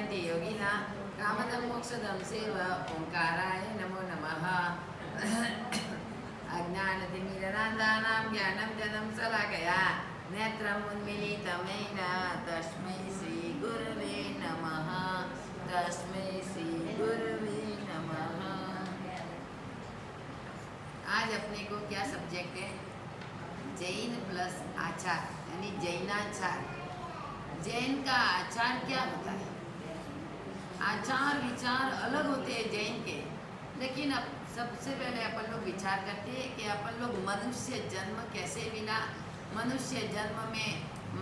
सिद्ध्यति योगिना कामदं मोक्षदं सेव ओंकाराय नमो नमः। अज्ञानतिमिरनादानां ज्ञानं जनं शलाकया नेत्रम् उन्मीलितं येन तस्मै श्रीगुरवे नमः। तस्मै श्रीगुरवे नमः। आज अपने को क्या सब्जेक्ट है? जैन प्लस आचार यानी जैनाचार। जैन का आचार क्या होता है? आचार विचार अलग होते हैं जैन के, लेकिन अब सबसे पहले अपन लोग विचार करते हैं कि अपन लोग मनुष्य जन्म कैसे मिला, मनुष्य जन्म में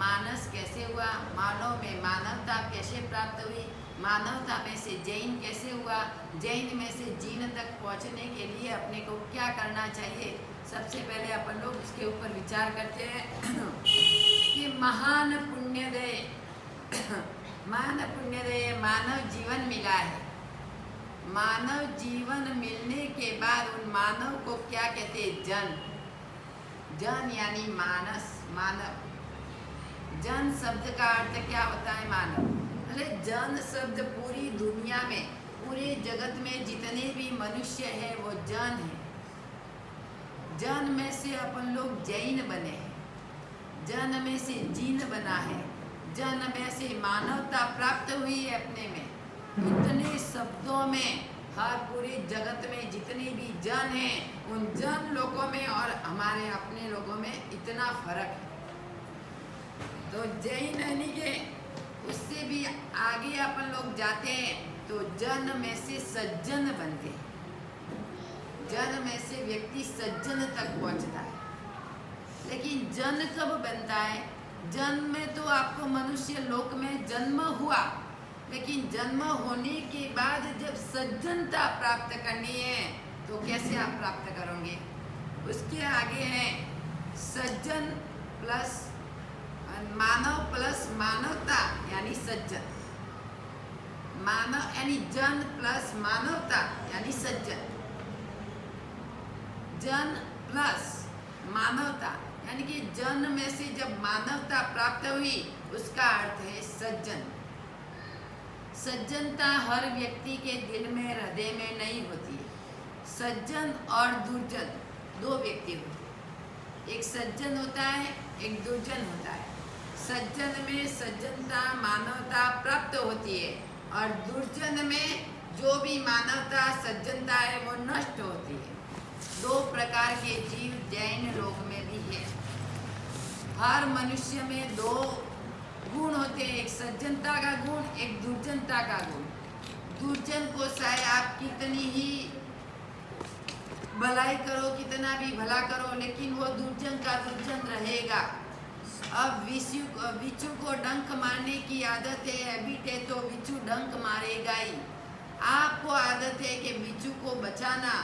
मानस कैसे हुआ, मानव में मानवता कैसे प्राप्त हुई, मानवता में से जैन कैसे हुआ, जैन में से जीन तक पहुंचने के लिए अपने को क्या करना चाहिए। सबसे पहले अपन लोग उसके ऊपर विचार करते हैं कि महान पुण्यदय मानव जीवन मिला है। मानव जीवन मिलने के बाद उन मानव को क्या कहते हैं? जन। जन यानी मानस, मानव। जन शब्द का अर्थ क्या होता है? मानव। अरे जन शब्द पूरी दुनिया में, पूरे जगत में जितने भी मनुष्य हैं वो जन है। जन में से अपन लोग जैन बने हैं, जन में से जीन बना है, जन में से मानवता प्राप्त हुई है अपने में। इतने शब्दों में हर पूरे जगत में जितने भी जन हैं उन जन लोगों में और हमारे अपने लोगों में इतना फर्क है। तो जैन यानी के उससे भी आगे अपन लोग जाते हैं तो जन में से सज्जन बनते हैं। जन में से व्यक्ति सज्जन तक पहुंचता है। लेकिन जन कब बनता है? जन्म में तो आपको मनुष्य लोक में जन्म हुआ, लेकिन जन्म होने के बाद जब सज्जनता प्राप्त करनी है तो कैसे आप प्राप्त करोगे? उसके आगे है सज्जन प्लस मानव प्लस मानवता यानी सज्जन। मानव यानी जन प्लस मानवता यानी सज्जन। जन प्लस मानवता यानी कि जन में से जब मानवता प्राप्त हुई उसका अर्थ है सज्जन। सज्जनता हर व्यक्ति के दिल में, हृदय में नहीं होती है। सज्जन और दुर्जन दो व्यक्ति होते हैं। एक सज्जन होता है, एक दुर्जन होता है। सज्जन में सज्जनता, मानवता प्राप्त होती है और दुर्जन में जो भी मानवता, सज्जनता है वो नष्ट होती है। दो प्रकार के जीव जैन लोक में भी है। हर मनुष्य में दो गुण होते हैं, एक सज्जनता का गुण, एक दुर्जनता का गुण। दुर्जन को चाहे आप कितनी ही भलाई करो, कितना भी भला करो, लेकिन वो दुर्जन का दुर्जन रहेगा। अब बिच्छू को डंक मारने की आदत है, हैबिट है, तो बिच्छू डंक मारेगा ही। आपको आदत है कि बिच्छू को बचाना,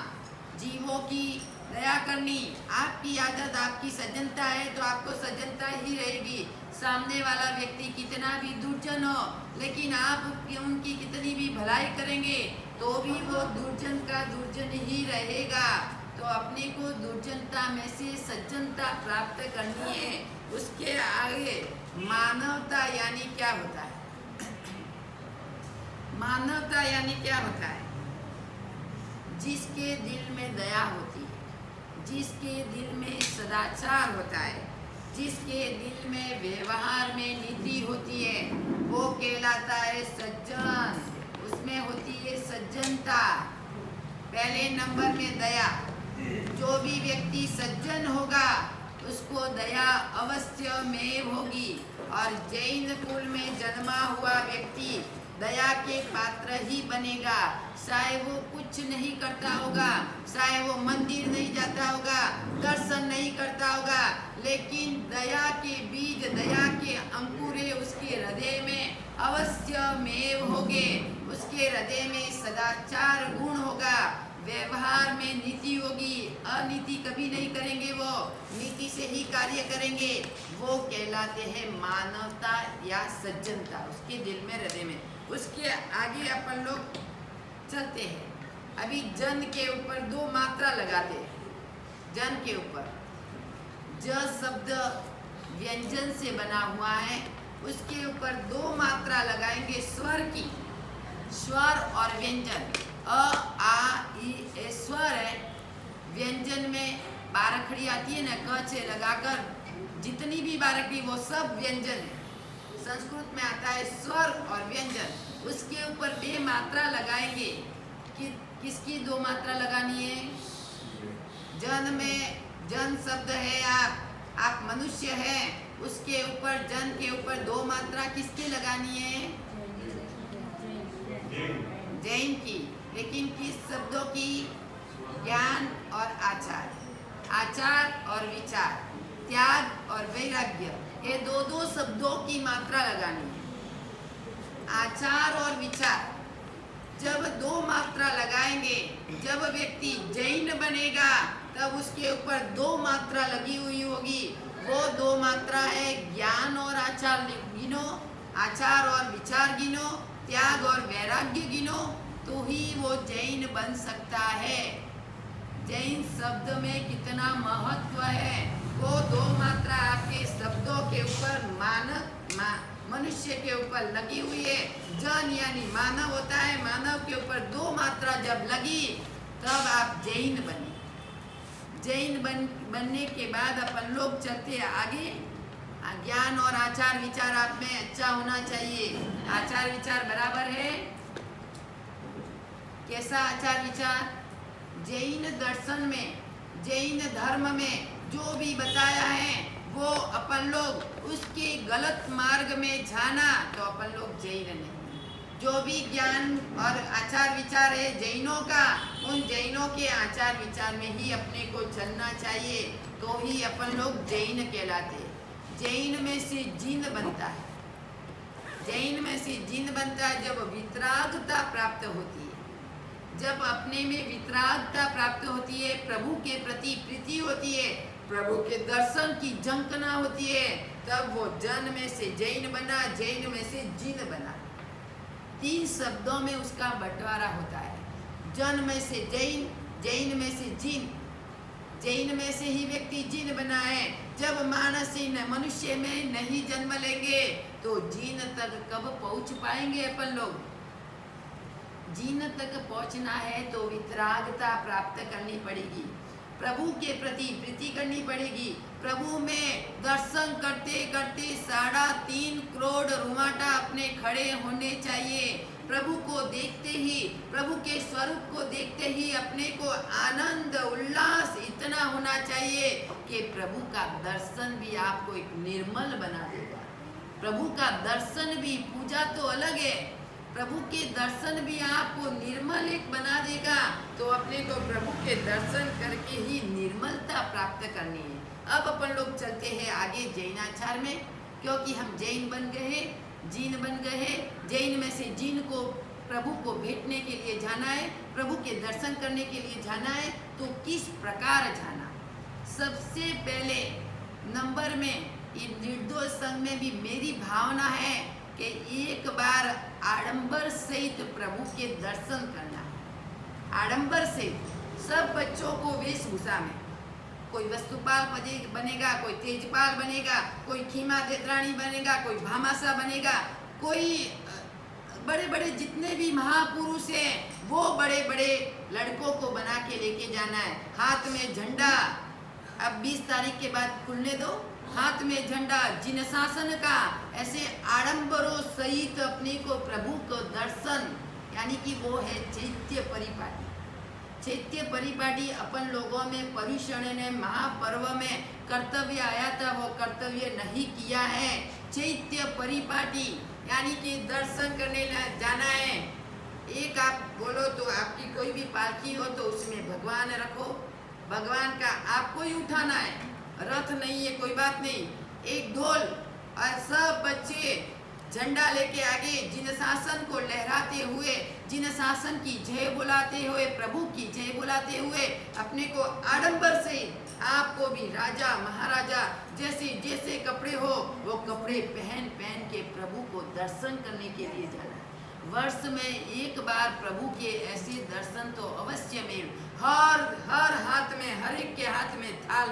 जीवों की दया करनी, आपकी आदत, आपकी सज्जनता है तो आपको सज्जनता ही रहेगी। सामने वाला व्यक्ति कितना भी दुर्जन हो, लेकिन आप उनकी कितनी भी भलाई करेंगे तो भी वो दुर्जन का दुर्जन ही रहेगा। तो अपने को दुर्जनता में से सज्जनता प्राप्त करनी है। उसके आगे मानवता यानी क्या होता है? मानवता यानी क्या होता है? जिसके दिल में दया होती है, जिसके दिल में सदाचार होता है, जिसके दिल में व्यवहार में नीति होती है, वो कहलाता है सज्जन। उसमें होती है सज्जनता। पहले नंबर में दया। जो भी व्यक्ति सज्जन होगा उसको दया अवश्य में होगी। और जैन कुल में जन्मा हुआ व्यक्ति दया के पात्र ही बनेगा। चाहे वो कुछ नहीं करता होगा, चाहे वो मंदिर नहीं जाता होगा, दर्शन नहीं करता होगा, लेकिन दया के बीज, दया के अंकुरे उसके हृदय में अवश्य में होंगे। उसके हृदय में सदाचार गुण होगा, व्यवहार में नीति होगी, अनीति कभी नहीं करेंगे, वो नीति से ही कार्य करेंगे। वो कहलाते हैं मानवता या सज्जनता उसके दिल में, हृदय में। उसके आगे अपन लोग चलते हैं। अभी जन के ऊपर दो मात्रा लगाते हैं। जन के ऊपर ज शब्द व्यंजन से बना हुआ है, उसके ऊपर दो मात्रा लगाएंगे स्वर की। स्वर और व्यंजन, अ आ ई ए स्वर है, व्यंजन में बारखड़ी आती है ना, क से लगाकर जितनी भी बारखड़ी वो सब व्यंजन है। संस्कृत में आता है स्वर और व्यंजन, उसके ऊपर बे मात्रा लगाएंगे कि किसकी दो मात्रा लगानी है? जन में जन शब्द है, आप मनुष्य है, उसके ऊपर जन के ऊपर दो मात्रा किसकी लगानी है? जैन की। लेकिन किस शब्दों की? ज्ञान और आचार, आचार और विचार, त्याग और वैराग्य, ये दो दो शब्दों की मात्रा लगानी है। आचार और विचार जब दो मात्रा लगाएंगे, जब व्यक्ति जैन बनेगा तब उसके ऊपर दो मात्रा लगी हुई होगी। वो दो मात्रा है ज्ञान और आचार गिनो, आचार और विचार गिनो, त्याग और वैराग्य गिनो, तो ही वो जैन बन सकता है। जैन शब्द में कितना महत्व है, वो दो मात्रा आपके शब्दों के ऊपर मनुष्य के ऊपर लगी हुई है। जन यानी मानव होता है, मानव के ऊपर दो मात्रा जब लगी तब आप जैन बने। जैन बनने के बाद अपन लोग चलते आगे। ज्ञान और आचार विचार आप में अच्छा होना चाहिए। आचार विचार बराबर है? कैसा आचार विचार? जैन दर्शन में, जैन धर्म में जो भी बताया है वो अपन लोग उसके गलत मार्ग में जाना तो अपन लोग जैन नहीं। जो भी ज्ञान और आचार विचार है जैनों का, उन जैनों के आचार विचार में ही अपने को चलना चाहिए, तो ही अपन लोग जैन कहलाते। जैन में से जिन बनता है, जैन में से जिन बनता है जब वितरागता प्राप्त होती है, जब अपने में वितरागता प्राप्त होती है, प्रभु के प्रति प्रीति होती है, प्रभु के दर्शन की झंकना होती है, तब वो जन में से जैन बना, जैन में से जिन बना। तीन शब्दों में उसका बंटवारा होता है। जन में से जैन, जैन में से जिन, जैन में से ही व्यक्ति जिन बना है। जब मानस मनुष्य में नहीं जन्म लेंगे तो जिन तक कब पहुंच पाएंगे अपन लोग? जिन तक पहुंचना है तो वितरागता प्राप्त करनी पड़ेगी, प्रभु के प्रति प्रीति करनी पड़ेगी। प्रभु में दर्शन करते करते 3.5 करोड़ रुमाटा अपने खड़े होने चाहिए। प्रभु को देखते ही, प्रभु के स्वरूप को देखते ही अपने को आनंद उल्लास इतना होना चाहिए कि प्रभु का दर्शन भी आपको एक निर्मल बना देगा। प्रभु का दर्शन भी, पूजा तो अलग है, प्रभु के दर्शन भी आपको निर्मल एक बना देगा। तो अपने को प्रभु के दर्शन करके ही निर्मलता प्राप्त करनी है। अब अपन लोग चलते हैं आगे जैनाचार में, क्योंकि हम जैन बन गए हैं, जिन बन गए हैं। जैन में से जिन को प्रभु को भेंटने के लिए जाना है, प्रभु के दर्शन करने के लिए जाना है, तो किस प्रकार जाना? सबसे पहले नंबर में ये निर्दोष संघ में भी मेरी भावना है कि एक बार आडंबर सहित प्रभु के दर्शन करना। आडंबर सहित सब बच्चों को वेशभूषा में, कोई वस्तुपाल बनेगा, कोई तेजपाल बनेगा, कोई खीमा देत्राणी बनेगा, कोई भामासा बनेगा, कोई बड़े बड़े जितने भी महापुरुष हैं वो बड़े बड़े लड़कों को बना के लेके जाना है। हाथ में झंडा, अब 20 तारीख के बाद खुलने दो, हाथ में झंडा, जिन शासन का, ऐसे आडंबरों सहित अपने को प्रभु को दर्शन, यानी कि वो है चैत्य परिपाटी। चैत्य परिपाटी अपन लोगों में पर्युषण ने महापर्व में कर्तव्य आया था, वो कर्तव्य नहीं किया है। चैत्य परिपाटी यानी कि दर्शन करने जाना है। एक आप बोलो तो आपकी कोई भी पालकी हो तो उसमें भगवान रखो, भगवान का आपको ही उठाना है, रथ नहीं है, कोई बात नहीं। एक ढोल और सब बच्चे झंडा लेके आगे जिन शासन को लहराते हुए, जिन शासन की जय बुलाते हुए, प्रभु की जय बुलाते हुए अपने को आडंबर से, आपको भी राजा महाराजा जैसे जैसे कपड़े हो वो कपड़े पहन पहन के प्रभु को दर्शन करने के लिए जाना है। वर्ष में एक बार प्रभु के ऐसे दर्शन तो अवश्य में, हर हाथ में, हर एक के हाथ में थाल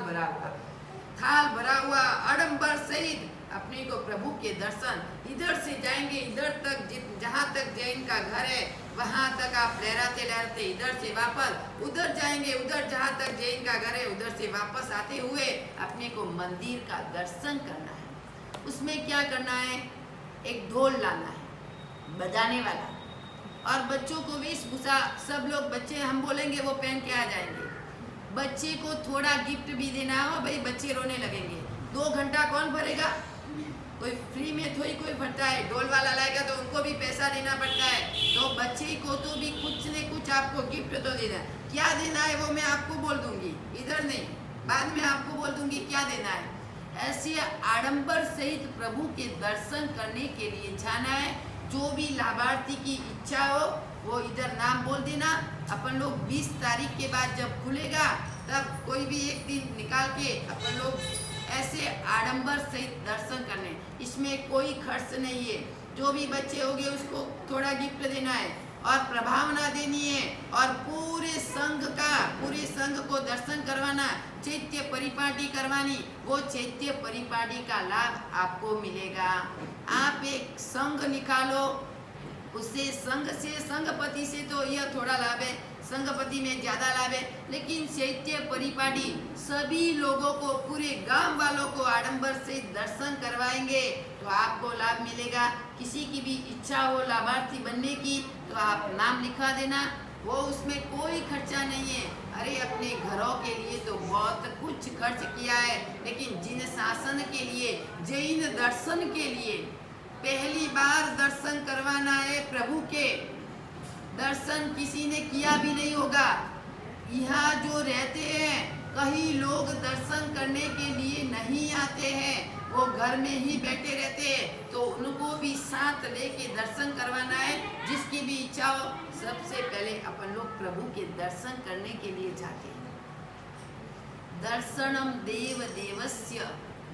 भरा हुआ आडंबर सहित अपने को प्रभु के दर्शन, इधर से जाएंगे इधर तक, जहाँ तक जैन का घर है वहाँ तक आप लहराते लहराते इधर से वापस उधर जाएंगे, उधर जहाँ तक जैन का घर है उधर से वापस आते हुए अपने को मंदिर का दर्शन करना है। उसमें क्या करना है, एक ढोल लाना है बजाने वाला, और बच्चों को वेशभूषा, सब लोग बच्चे हम बोलेंगे वो पहन के आ जाएंगे। बच्चे को थोड़ा गिफ्ट भी देना हो, भाई बच्चे रोने लगेंगे, 2 घंटा कौन भरेगा, कोई फ्री में थोड़ी कोई भरता है, ढोल वाला लाएगा तो उनको भी पैसा देना पड़ता है, तो बच्चे को तो भी कुछ न कुछ आपको गिफ्ट तो देना है। क्या देना है वो मैं आपको बोल दूंगी, इधर नहीं, बाद में आपको बोल दूंगी क्या देना है। ऐसे आडंबर सहित प्रभु के दर्शन करने के लिए जाना है। जो भी लाभार्थी की इच्छा हो वो इधर नाम बोल देना। अपन लोग 20 तारीख के बाद जब खुलेगा तब कोई भी एक दिन निकाल के अपन लोग ऐसे आडंबर सहित दर्शन करने, इसमें कोई खर्च नहीं है। जो भी बच्चे होंगे उसको थोड़ा गिफ्ट देना है और प्रभावना देनी है, और पूरे संघ को दर्शन करवाना, चैत्य परिपाटी करवानी, वो चैत्य परिपाटी का लाभ आपको मिलेगा। आप एक संघ निकालो, उससे संघपति से तो यह थोड़ा लाभ है, संघपति में ज्यादा लाभ है, लेकिन चैत्य परिपाटी सभी लोगों को, पूरे गांव वालों को आडंबर से दर्शन करवाएंगे तो आपको लाभ मिलेगा। किसी की भी इच्छा हो लाभार्थी बनने की तो आप नाम लिखवा देना, वो उसमें कोई खर्चा नहीं है। अरे अपने घरों के लिए तो बहुत कुछ खर्च किया है, लेकिन जिन शासन के लिए, जैन दर्शन के लिए पहली बार दर्शन करवाना है, प्रभु के दर्शन किसी ने किया भी नहीं होगा। यहाँ जो रहते हैं कई लोग दर्शन करने के लिए नहीं आते हैं, वो घर में ही बैठे रहते हैं, तो उनको भी साथ लेके दर्शन करवाना है। जिसकी भी इच्छा हो, सबसे पहले अपन लोग प्रभु के दर्शन करने के लिए जाते हैं। दर्शनम देव देवस्य,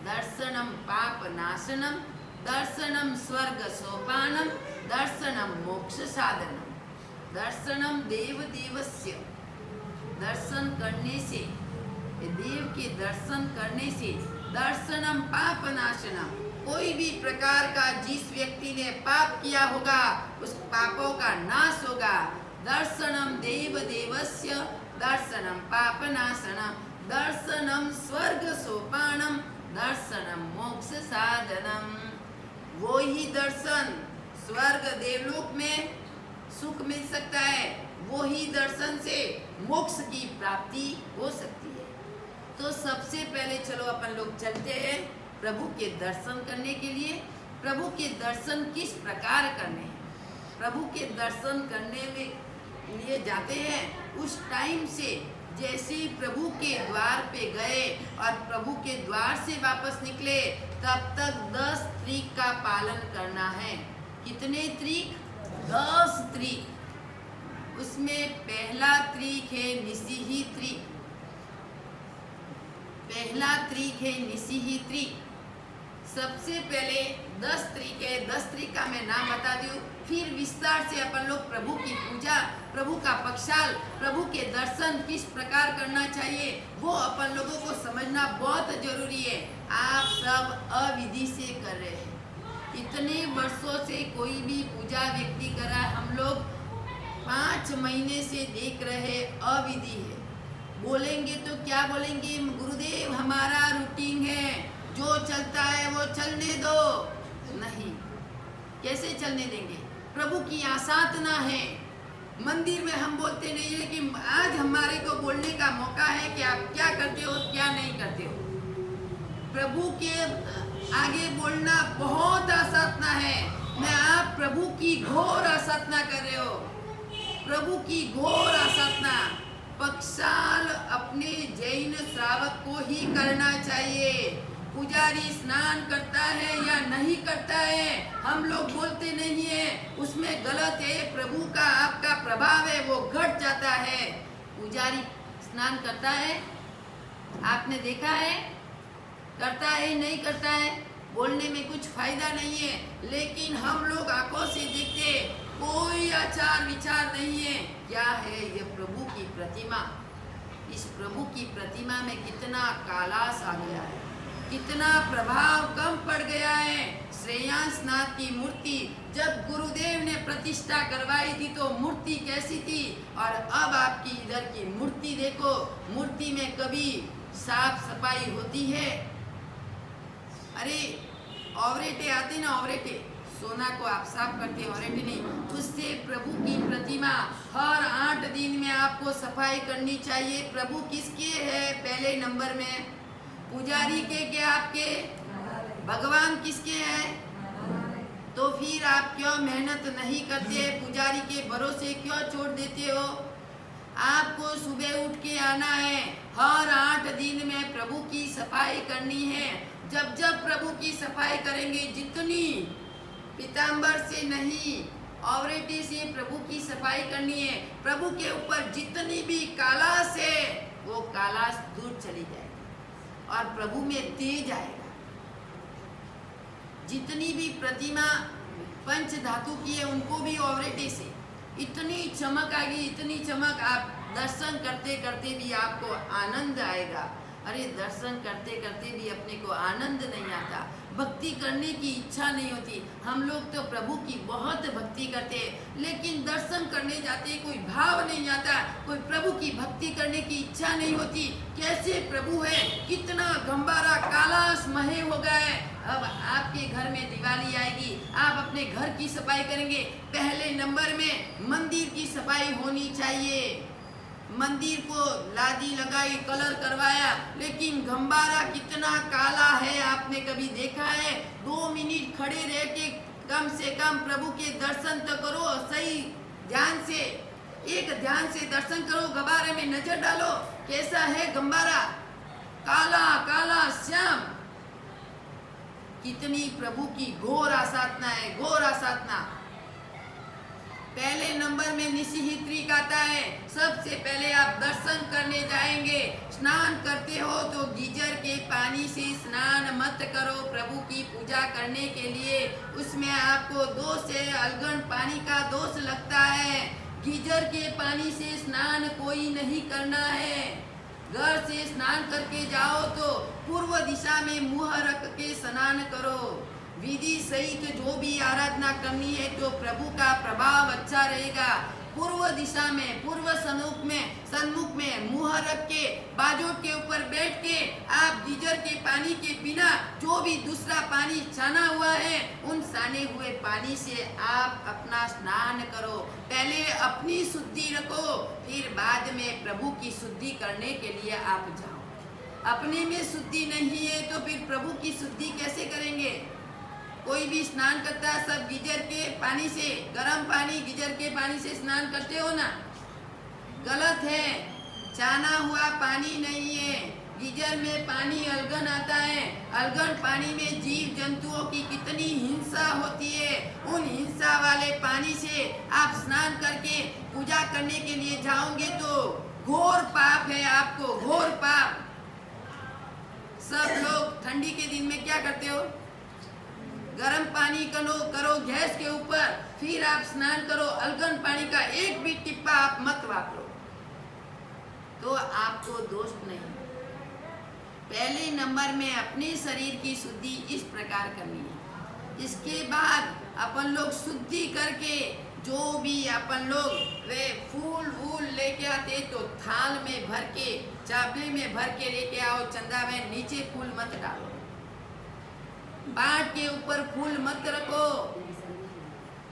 दर्शनम पाप नाशनम, दर्शनम स्वर्ग सोपानम, दर्शनम मोक्ष साधनम। दर्शनम देव देवस्य, दर्शन करने से, देव के दर्शन करने से, दर्शनम पाप नाशनम, कोई भी प्रकार का जिस व्यक्ति ने पाप किया होगा उस पापों का नाश होगा। दर्शनम देव देवस्य, दर्शनम पाप नाशनम, दर्शनम स्वर्ग सोपानम, दर्शनम मोक्ष साधनम। वो ही दर्शन स्वर्ग देवलोक में सुख मिल सकता है, वो ही दर्शन से मोक्ष की प्राप्ति हो सकती है। तो सबसे पहले चलो अपन लोग चलते हैं प्रभु के दर्शन करने के लिए। प्रभु के दर्शन किस प्रकार करने हैं, प्रभु के दर्शन करने में लिए जाते हैं, उस टाइम से जैसे ही प्रभु के द्वार पे गए और प्रभु के द्वार से वापस निकले तब तक 10 तरीक का पालन करना है। कितने तरीक? 10 तरीक। उसमें पहला तरीक है निसीही तरीक, पहला तरीक है निसीही तरीक। सबसे पहले 10 तरीक है, 10 तरीक का मैं नाम बता दूं, फिर विस्तार से अपन लोग प्रभु की पूजा, प्रभु का पक्षाल, प्रभु के दर्शन किस प्रकार करना चाहिए वो अपन लोगों को समझना बहुत जरूरी है। आप सब अविधि से कर रहे हैं, इतने वर्षों से कोई भी पूजा व्यक्ति कर रहा है, हम लोग 5 महीने से देख रहे अविधि है। बोलेंगे तो क्या बोलेंगे, गुरुदेव हमारा रूटीन है, जो चलता है वो चलने दो। नहीं, कैसे चलने देंगे? प्रभु की आसाधना है। मंदिर में हम बोलते नहीं है कि आज हमारे को बोलने का मौका है कि आप क्या करते हो क्या नहीं करते हो। प्रभु के आगे बोलना बहुत आसाधना है। मैं आप प्रभु की घोर आसाधना कर रहे हो, प्रभु की घोर आसाधना। पक्षाल अपने जैन श्रावक को ही करना चाहिए। पुजारी स्नान करता है या नहीं करता है हम लोग बोलते नहीं है, उसमें गलत है। प्रभु का आपका प्रभाव है वो घट जाता है। पुजारी स्नान करता है, आपने देखा है? करता है नहीं करता है? बोलने में कुछ फायदा नहीं है, लेकिन हम लोग आंखों से देखते, कोई आचार विचार नहीं है। क्या है ये प्रभु की प्रतिमा? इस प्रभु की प्रतिमा में कितना कालास आ गया है। कितना प्रभाव कम पड़ गया है। श्रेयांसनाथ की मूर्ति जब गुरुदेव ने प्रतिष्ठा करवाई थी तो मूर्ति कैसी थी, और अब आपकी इधर की मूर्ति देखो, मूर्ति में कभी साफ सफाई होती है? अरे औरेटे आते ना, औरेटे, सोना को आप साफ करते हैं, औरेटे नहीं। उससे प्रभु की प्रतिमा हर 8 दिन में आपको सफाई करनी चाहिए। प्रभु किसके है? पहले नंबर में पुजारी के क्या? आपके। भगवान किसके हैं? तो फिर आप क्यों मेहनत नहीं करते? पुजारी के भरोसे क्यों छोड़ देते हो? आपको सुबह उठ के आना है, हर 8 दिन में प्रभु की सफाई करनी है। जब जब प्रभु की सफाई करेंगे, जितनी पीताम्बर से नहीं, औरेटे से प्रभु की सफाई करनी है। प्रभु के ऊपर जितनी भी कालास है वो कालास दूर चली जाएगी और प्रभु में तेज आएगा। जितनी भी प्रतिमा पंच धातु की है उनको भी औरेटे से इतनी चमक आएगी, इतनी चमक, आप दर्शन करते करते भी आपको आनंद आएगा। अरे दर्शन करते करते भी अपने को आनंद नहीं आता, भक्ति करने की इच्छा नहीं होती। हम लोग तो प्रभु की बहुत भक्ति करते हैं, लेकिन दर्शन करने जाते कोई भाव नहीं आता, कोई प्रभु की भक्ति करने की इच्छा नहीं होती। कैसे प्रभु है, कितना गंबारा कालास महे हो गया है। अब आपके घर में दिवाली आएगी, आप अपने घर की सफाई करेंगे, पहले नंबर में मंदिर की सफाई होनी चाहिए। मंदिर को लादी लगाई, कलर करवाया, लेकिन गंबारा कितना काला है आपने कभी देखा है? 2 मिनट खड़े रह के कम से कम प्रभु के दर्शन तो करो, सही ध्यान से, एक ध्यान से दर्शन करो, गंबारे में नजर डालो, कैसा है गंबारा, काला काला श्याम। कितनी प्रभु की घोर आसाधना है, घोर आसाधना। पहले नंबर में निशिहित्रिक आता है। सबसे पहले आप दर्शन करने जाएंगे, स्नान करते हो तो गीजर के पानी से स्नान मत करो। प्रभु की पूजा करने के लिए उसमें आपको दोष है, अलगन पानी का दोष लगता है। गीजर के पानी से स्नान कोई नहीं करना है। घर से स्नान करके जाओ तो पूर्व दिशा में मुंह रख के स्नान करो। विधि सहित जो भी आराधना करनी है तो प्रभु का प्रभाव अच्छा रहेगा। पूर्व दिशा में, पूर्व सन्मुख में मुंह रख के बाजू के ऊपर बैठ के आप गीजर के पानी के बिना जो भी दूसरा पानी छाना हुआ है उन छाने हुए पानी से आप अपना स्नान करो। पहले अपनी शुद्धि रखो, फिर बाद में प्रभु की शुद्धि करने के लिए आप जाओ। अपने में शुद्धि नहीं है तो फिर प्रभु की शुद्धि कैसे करेंगे? कोई भी स्नान करता है सब गीजर के पानी से, गर्म पानी गीजर के पानी से स्नान करते हो ना, गलत है। छाना हुआ पानी नहीं है, गीजर में पानी अलगन आता है। अलगन पानी में जीव जंतुओं की कितनी हिंसा होती है, उन हिंसा वाले पानी से आप स्नान करके पूजा करने के लिए जाओगे तो घोर पाप है आपको, घोर पाप। सब लोग ठंडी के दिन में क्या करते हो? गर्म पानी करो गैस के ऊपर, फिर आप स्नान करो। अलगन पानी का एक भी टिप्पा आप मत वापरो तो आपको दोष नहीं। पहले नंबर में अपने शरीर की शुद्धि इस प्रकार करनी है। इसके बाद अपन लोग शुद्धि करके जो भी अपन लोग वे फूल लेके आते तो थाल में भर के, चावले में भर के लेके आओ। चंदा में नीचे फूल मत डालो, बाट के ऊपर फूल मत रखो।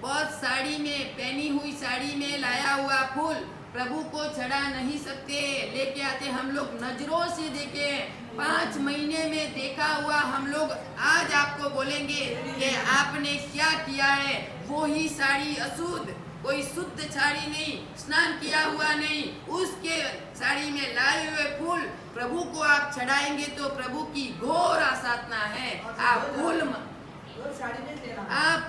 बहुत साड़ी में, पहनी हुई साड़ी में लाया हुआ फूल प्रभु को चढ़ा नहीं सकते, लेके आते हम लोग नजरों से देखे। 5 महीने में देखा हुआ हम लोग आज आपको बोलेंगे कि आपने क्या किया है। वो ही साड़ी अशुद्ध, कोई शुद्ध साड़ी नहीं, स्नान किया हुआ नहीं, उसके साड़ी में लाए हुए फूल प्रभु को आप चढ़ाएंगे तो प्रभु की घोर आसाधना है। आप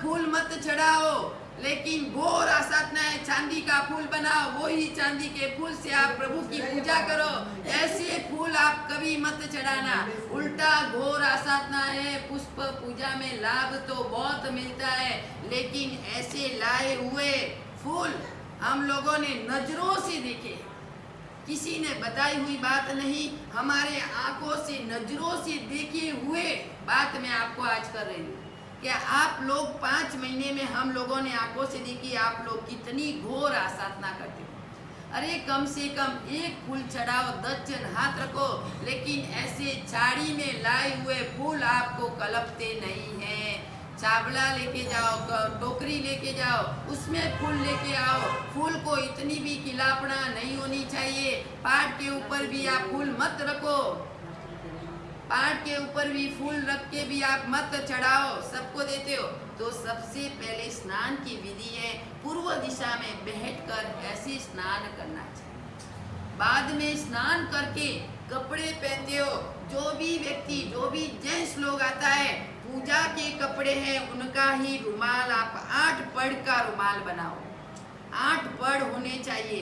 फूल मत चढ़ाओ, लेकिन घोर आसाधना है। चांदी का फूल बनाओ, वो ही चांदी के फूल से आप प्रभु की पूजा करो। ऐसे फूल आप कभी मत चढ़ाना, उल्टा घोर आसाधना है। पुष्प पूजा में लाभ तो बहुत मिलता है, लेकिन ऐसे लाए हुए फूल हम लोगों ने नजरों से देखे, किसी ने बताई हुई बात नहीं, हमारे आंखों से नजरों से देखे हुए बात मैं आपको आज कर रही हूँ। क्या आप लोग 5 महीने में हम लोगों ने आंखों से देखी, आप लोग कितनी घोर आसाधना करते हो। अरे कम से कम एक फूल चढ़ाओ, 10 जन हाथ रखो, लेकिन ऐसे झाड़ी में लाए हुए फूल आपको कलपते नहीं हैं। चावला लेके जाओ, टोकरी लेके जाओ, उसमें फूल लेके आओ। फूल को इतनी भी खिलापना नहीं होनी चाहिए। पाट के ऊपर भी आप फूल मत रखो, पाट के ऊपर भी फूल रख के भी आप मत चढ़ाओ, सबको देते हो। तो सबसे पहले स्नान की विधि है, पूर्व दिशा में बैठकर ऐसे स्नान करना चाहिए। बाद में स्नान करके कपड़े पहनते हो। जो भी व्यक्ति, जो भी जेंट्स लोग आता है, पूजा के कपड़े हैं उनका ही रुमाल आप 8 पड़ का रुमाल बनाओ। 8 पड़ होने चाहिए,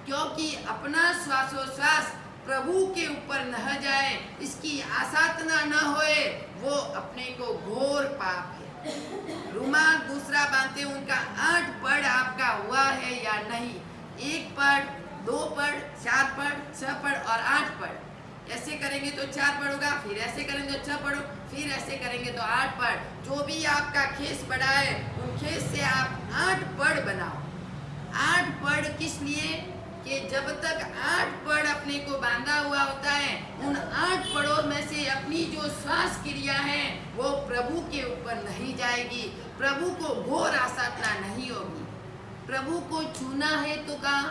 क्योंकि अपना श्वासोश्वास प्रभु के ऊपर न जाए, इसकी आसाधना न होए, वो अपने को घोर पाप है। रुमाल दूसरा बांधते, उनका 8 पड़ आपका हुआ है या नहीं। 1 पड़, 2 पड़, 4 पड़, 6 पड़ और 8 पड़। ऐसे करेंगे तो 4 पड़ होगा, फिर ऐसे करेंगे तो 6 पड़, फिर ऐसे करेंगे तो 8 पड़। जो भी आपका खेस बड़ा है, उन खेस से आप 8 पड़ बनाओ। 8 पड़ किस लिए कि जब तक 8 पड़ अपने को बांधा हुआ होता है, उन 8 पड़ों में से अपनी जो श्वास क्रिया है वो प्रभु के ऊपर नहीं जाएगी, प्रभु को घोर आसाधना नहीं होगी। प्रभु को छूना है तो कहाँ,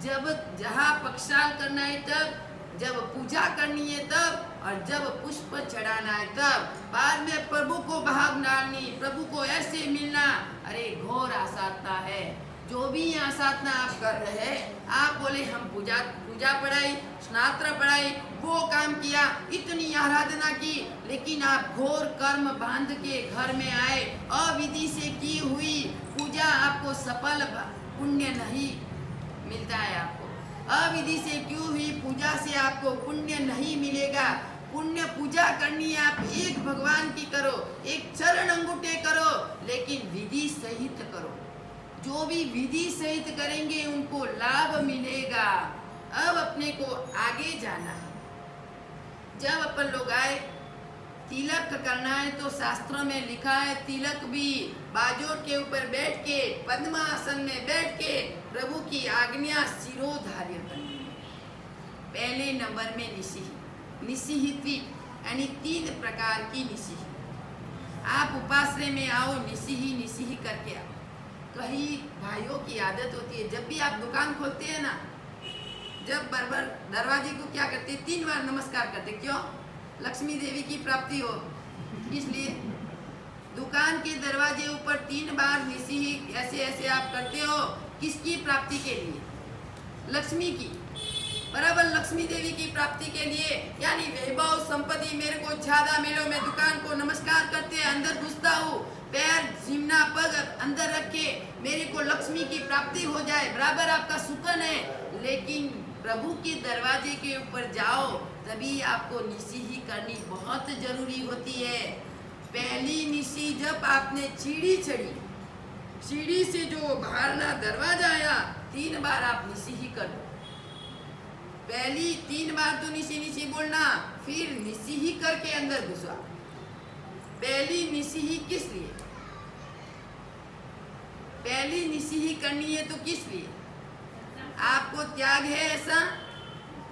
जब जहाँ पक्षाल करना है तब, जब पूजा करनी है तब, और जब पुष्प चढ़ाना है तब। बाद में प्रभु को भाग डालनी, प्रभु को ऐसे मिलना, अरे घोर आसाधना है। जो भी यहाँ साधना आप कर रहे हैं, आप बोले हम पूजा पढ़ाई, स्नात्र पढ़ाई, वो काम किया, इतनी आराधना की, लेकिन आप घोर कर्म बांध के घर में आए, अविधि से की हुई पूजा आपको सफल पुण्य नहीं मिलता है। आपको अविधि से की हुई पूजा से आपको पुण्य नहीं मिलेगा। पुण्य पूजा करनी है, आप एक भगवान की करो, एक चरण अंगूठे करो, लेकिन विधि सहित करो। जो भी विधि सहित करेंगे उनको लाभ मिलेगा। अब अपने को आगे जाना है। जब अपन लोग आए, तिलक करना है तो शास्त्रों में लिखा है, तिलक भी बाजोट के ऊपर बैठ के, पद्मासन में बैठ के प्रभु की आज्ञा शिरोधार्य करनी है। पहले नंबर में निसिहित्वी यानी 3 प्रकार की निसिही। आप उपाश्रय में आओ, निसिही करके आओ। कई भाइयों की आदत होती है, जब भी आप दुकान खोलते हैं ना, जब बराबर दरवाजे को क्या करते हैं, 3 बार नमस्कार करते। क्यों? लक्ष्मी देवी की प्राप्ति हो, इसलिए दुकान के दरवाजे ऊपर 3 बार निसिही ऐसे आप करते हो। किसकी प्राप्ति के लिए? लक्ष्मी की, बराबर लक्ष्मी देवी की प्राप्ति के लिए। यानी वैभव संपत्ति मेरे को छादा मिलो, मैं दुकान को नमस्कार करते अंदर घुसता हूँ, पैर जिम्ना पग अंदर रख के मेरे को लक्ष्मी की प्राप्ति हो जाए, बराबर आपका सुकन है। लेकिन प्रभु के दरवाजे के ऊपर जाओ, तभी आपको निसिही करनी बहुत जरूरी होती है। पहली निसी जब आपने सीढ़ी चढ़ी, सीढ़ी से जो बाहरना दरवाजा आया, 3 बार आप निसिही कर दो। पहली 3 बार तो निसी बोलना, फिर निसिही करके अंदर घुसा। पहली निसिही किस लिए? पहली निसिही करनी है तो किस लिए? आपको त्याग है ऐसा,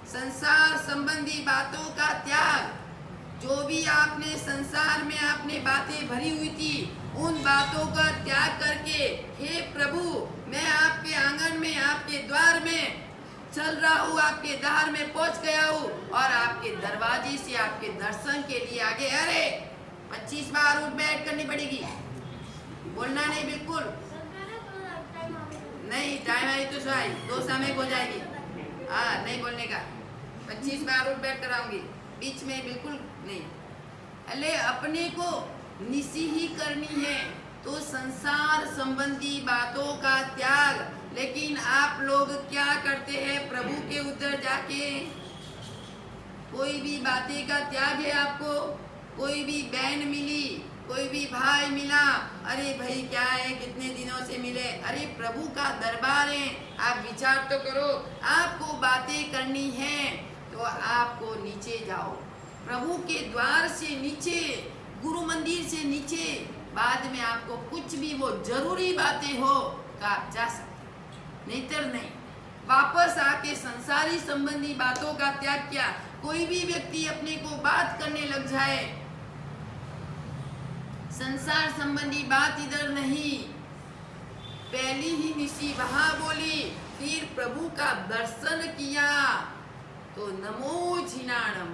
संसार संबंधी बातों का त्याग। जो भी आपने संसार में आपने बातें भरी हुई थी, उन बातों का त्याग करके, हे प्रभु मैं आपके आंगन में, आपके द्वार में चल रहा हूँ, आपके द्वार में पहुँच गया हूँ, और आपके दरवाजे से आपके दर्शन के लिए आगे। अरे 25 बार उठ बैठ करनी पड़ेगी, बोलना नहीं, बिल्कुल नहीं। टाइम आई तो सही 2 समय हो जाएगी, हाँ नहीं बोलने का। 25 बार उठ बैठ कराऊंगी, बीच में बिल्कुल नहीं। अरे अपने को निसिही करनी है तो संसार संबंधी बातों का त्याग। लेकिन आप लोग क्या करते हैं, प्रभु के उधर जाके कोई भी बातें का त्याग है आपको। कोई भी बहन मिली, कोई भी भाई मिला, अरे भाई क्या है, कितने दिनों से मिले, अरे प्रभु का दरबार है, आप विचार तो करो। आपको बातें करनी है तो आपको नीचे जाओ, प्रभु के द्वार से नीचे, गुरु मंदिर से नीचे। बाद में आपको कुछ भी वो जरूरी बातें हो तो आप जा सकते, नहीं नहीं। वापस आके संसारी संबंधी बातों का त्याग किया। कोई भी व्यक्ति अपने को बात करने लग जाए, संसार संबंधी बात इधर नहीं, पहली ही निशी वहां बोली, फिर प्रभु का दर्शन किया तो नमो झिनाणम।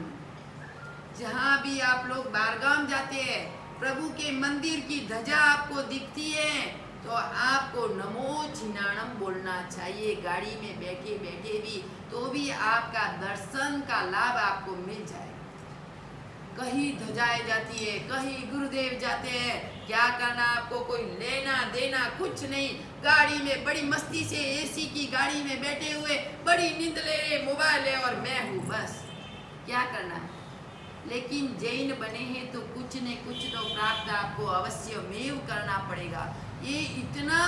जहां भी आप लोग बारगाम जाते हैं, प्रभु के मंदिर की ध्वजा आपको दिखती है तो आपको नमो झिनाणम बोलना चाहिए। गाड़ी में बैठे बैठे भी, तो भी आपका दर्शन का लाभ आपको मिल जाए। कहीं ध्वजाएं जाती है, कहीं गुरुदेव जाते हैं, क्या करना आपको, कोई लेना देना कुछ नहीं। गाड़ी में बड़ी मस्ती से एसी की गाड़ी में बैठे हुए बड़ी नींद ले रहे, मोबाइल है और मैं हूँ, बस क्या करना है। लेकिन जैन बने हैं तो कुछ न कुछ तो प्राप्त आपको अवश्य मेव करना पड़ेगा। ये इतना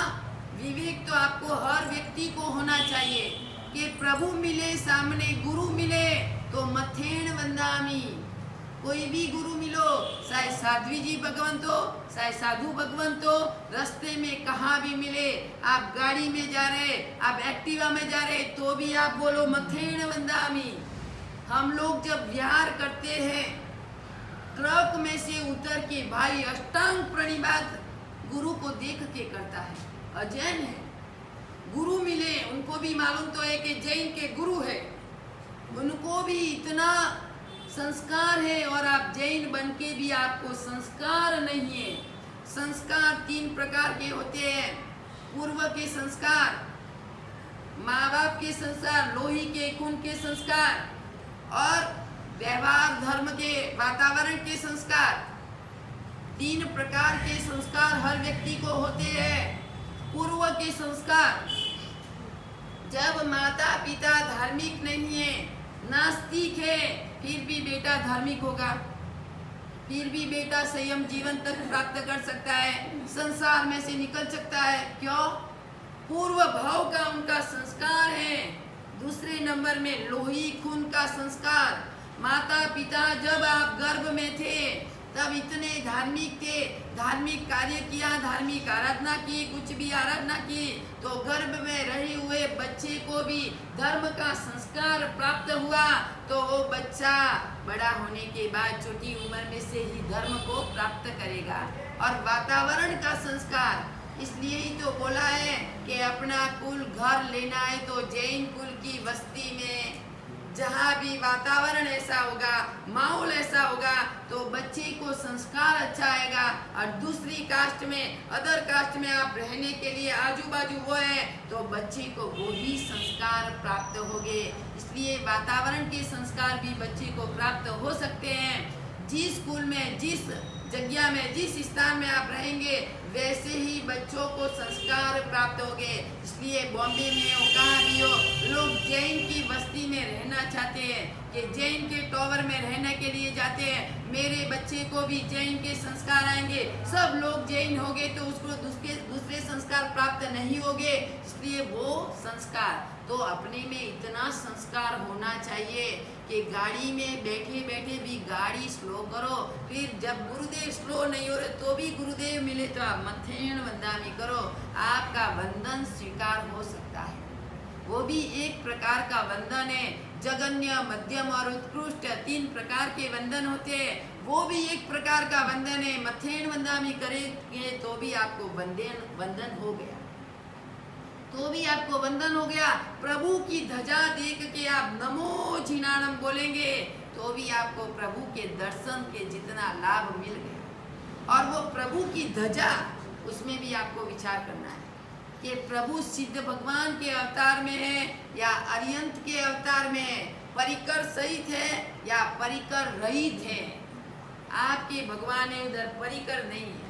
विवेक तो आपको हर व्यक्ति को होना चाहिए कि प्रभु मिले सामने, गुरु मिले तो मथेण वंदामी। कोई भी गुरु मिलो, चाहे साध्वी जी भगवंत हो, चाहे साधु भगवंत हो, रास्ते में कहाँ भी मिले, आप गाड़ी में जा रहे, आप एक्टिवा में जा रहे, तो भी आप बोलो मथेण वंदामी। हम लोग जब विहार करते हैं, ट्रक में से उतर के भाई अष्टांग प्रणिपात गुरु को देख के करता है। अजैन है, गुरु मिले, उनको भी मालूम तो है कि जैन के गुरु है, उनको भी इतना संस्कार है, और आप जैन बन के भी आपको संस्कार नहीं है। संस्कार 3 प्रकार के होते हैं। पूर्व के संस्कार, माँ बाप के संस्कार, लोही के खून के संस्कार, और व्यवहार धर्म के वातावरण के संस्कार। 3 प्रकार के संस्कार हर व्यक्ति को होते हैं। पूर्व के संस्कार, जब माता पिता धार्मिक नहीं है, नास्तिक है, फिर भी बेटा धार्मिक होगा, फिर भी बेटा संयम जीवन तक प्राप्त कर सकता है, संसार में से निकल सकता है। क्यों? पूर्व भाव का उनका संस्कार है। दूसरे नंबर में लोही खून का संस्कार। माता पिता जब आप गर्भ में थे तब इतने धार्मिक थे, धार्मिक कार्य किया, धार्मिक आराधना की, कुछ भी आराधना की, तो गर्भ में रहे हुए बच्चे को भी धर्म का संस्कार प्राप्त हुआ, तो वो बच्चा बड़ा होने के बाद छोटी उम्र में से ही धर्म को प्राप्त करेगा। और वातावरण का संस्कार, इसलिए ही तो बोला है कि अपना कुल घर लेना है तो जैन कुल की बस्ती में, जहाँ भी वातावरण ऐसा होगा, माहौल ऐसा होगा, तो बच्चे को संस्कार अच्छा आएगा। और दूसरी कास्ट में, अदर कास्ट में आप रहने के लिए आजू बाजू वो है, तो बच्चे को वो ही संस्कार प्राप्त होंगे। इसलिए वातावरण के संस्कार भी बच्चे को प्राप्त हो सकते हैं। जिस स्कूल में, जिस जगह में, जिस स्थान में आप रहेंगे, वैसे ही बच्चों को संस्कार प्राप्त होंगे। इसलिए बॉम्बे में हो, कहाँ भी हो, लोग जैन की बस्ती में रहना चाहते हैं कि जैन के टॉवर में रहने के लिए जाते हैं। मेरे बच्चे को भी जैन के संस्कार आएंगे, सब लोग जैन होंगे तो उसको दूसरे संस्कार प्राप्त नहीं होंगे। इसलिए वो संस्कार तो अपने में इतना संस्कार होना चाहिए कि गाड़ी में बैठे बैठे भी गाड़ी स्लो करो। फिर जब गुरुदेव स्लो नहीं हो रहे तो भी गुरुदेव मिले तो आप मथेण वंदामी करो, आपका वंदन स्वीकार हो सकता है। वो भी एक प्रकार का वंदन है। जगन्य, मध्यम और उत्कृष्ट 3 प्रकार के वंदन होते हैं, वो भी एक प्रकार का वंदन है। मथेण वंदामी करेंगे तो भी आपको वंदन हो गया, तो भी आपको वंदन हो गया। प्रभु की ध्वजा देख के आप नमो झिनाणम बोलेंगे तो भी आपको प्रभु के दर्शन के जितना लाभ मिल गया। और वो प्रभु की ध्वजा, उसमें भी आपको विचार करना है कि प्रभु सिद्ध भगवान के अवतार में है या अरियंत के अवतार में है, परिकर सहित है या परिकर रहित है। आपके भगवान है, उधर परिकर नहीं है,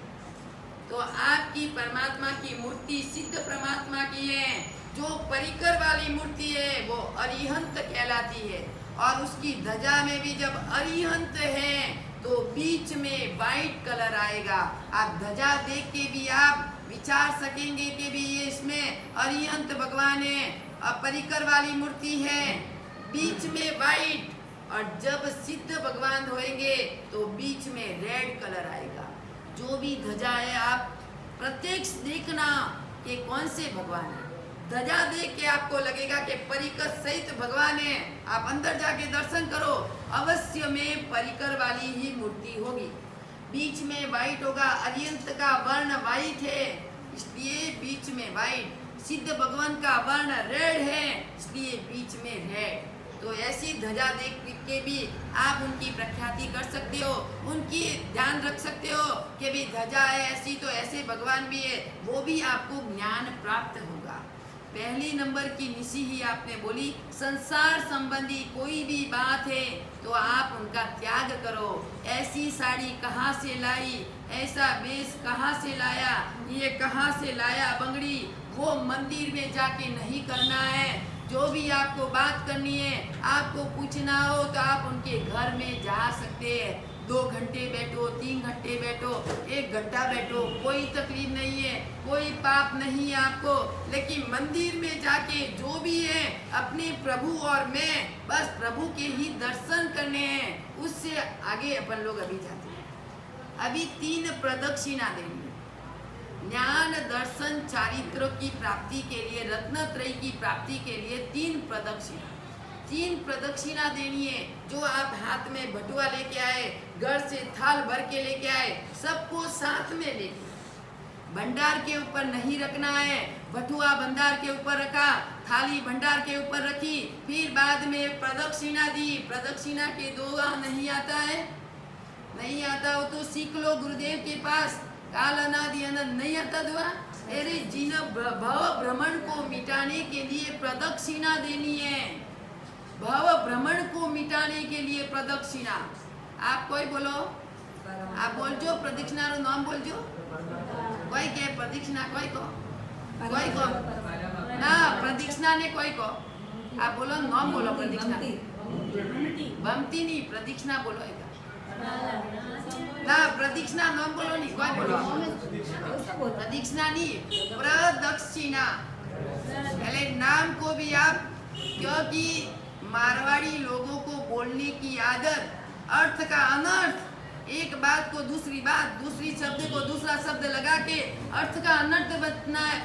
तो आपकी परमात्मा की मूर्ति सिद्ध परमात्मा की है। जो परिकर वाली मूर्ति है वो अरिहंत कहलाती है। और उसकी ध्वजा में भी जब अरिहंत है तो बीच में वाइट कलर आएगा। आप ध्वजा देख के भी आप विचार सकेंगे कि भी ये इसमें अरिहंत भगवान है, परिकर वाली मूर्ति है, बीच में वाइट। और जब सिद्ध भगवान होंगे तो बीच में रेड कलर आएगा। जो भी ध्वजा है आप प्रत्यक्ष देखना कि कौन से भगवान है। ध्वजा देख के आपको लगेगा कि परिकर सहित भगवान है। आप अंदर जाके दर्शन करो, अवश्य में परिकर वाली ही मूर्ति होगी। बीच में वाइट होगा, अरिहंत का वर्ण वाइट है इसलिए बीच में वाइट। सिद्ध भगवान का वर्ण रेड है इसलिए बीच में रेड। तो ऐसी ध्वजा देख के भी आप उनकी प्रख्याति कर सकते हो, उनकी ध्यान रख सकते हो कि भी ध्वजा है ऐसी तो ऐसे भगवान भी है, वो भी आपको ज्ञान प्राप्त होगा। पहली नंबर की निशी ही आपने बोली, संसार संबंधी कोई भी बात है तो आप उनका त्याग करो। ऐसी साड़ी कहाँ से लाई, ऐसा वेश कहाँ से लाया, ये कहाँ से लाया बंगड़ी, वो मंदिर में जाके नहीं करना है। जो भी आपको बात करनी है, आपको पूछना हो तो आप उनके घर में जा सकते हैं। 2 घंटे बैठो, 3 घंटे बैठो, 1 घंटा बैठो, कोई तकलीफ नहीं है, कोई पाप नहीं है आपको। लेकिन मंदिर में जाके जो भी है अपने प्रभु और मैं बस प्रभु के ही दर्शन करने हैं। उससे आगे अपन लोग अभी जाते हैं। अभी 3 प्रदक्षिणा देंगे। ज्ञान दर्शन चारित्र की प्राप्ति के लिए, रत्नत्रयी की प्राप्ति के लिए 3 प्रदक्षिणा देनी है। जो आप हाथ में बटुआ लेके आए, घर से थाल भर के लेके आए, सबको साथ में लेके भंडार के ऊपर नहीं रखना है। बटुआ भंडार के ऊपर रखा, थाली भंडार के ऊपर रखी, फिर बाद में प्रदक्षिणा दी। प्रदक्षिणा के दोहा नहीं आता है, नहीं आता हो तो सीख लो गुरुदेव के पास। काल अनादि अनंत नहीं आता दुआ। अरे जिन भव भ्रमण को मिटाने के लिए प्रदक्षिणा देनी है। भव भ्रमण को मिटाने के लिए प्रदक्षिणा। आप कोई बोलो, आप बोल जो प्रदक्षिणा रो नाम बोल जो। कोई के प्रदक्षिणा कोई को ना प्रदक्षिणा ने कोई को आप बोलो नाम बोलो। प्रदक्षिणा बमती नहीं, प्रदक्षिणा बोलो ना, प्रदक्षिणा नाम बोलो नहीं, कोई बोलो प्रदक्षिणा नहीं, प्रदक्षिणा। पहले नाम को भी आप, क्योंकि मारवाड़ी लोगों को बोलने की आदत, अर्थ का अनर्थ, एक बात को दूसरी बात, दूसरी शब्द को दूसरा शब्द लगा के अर्थ का अनर्थ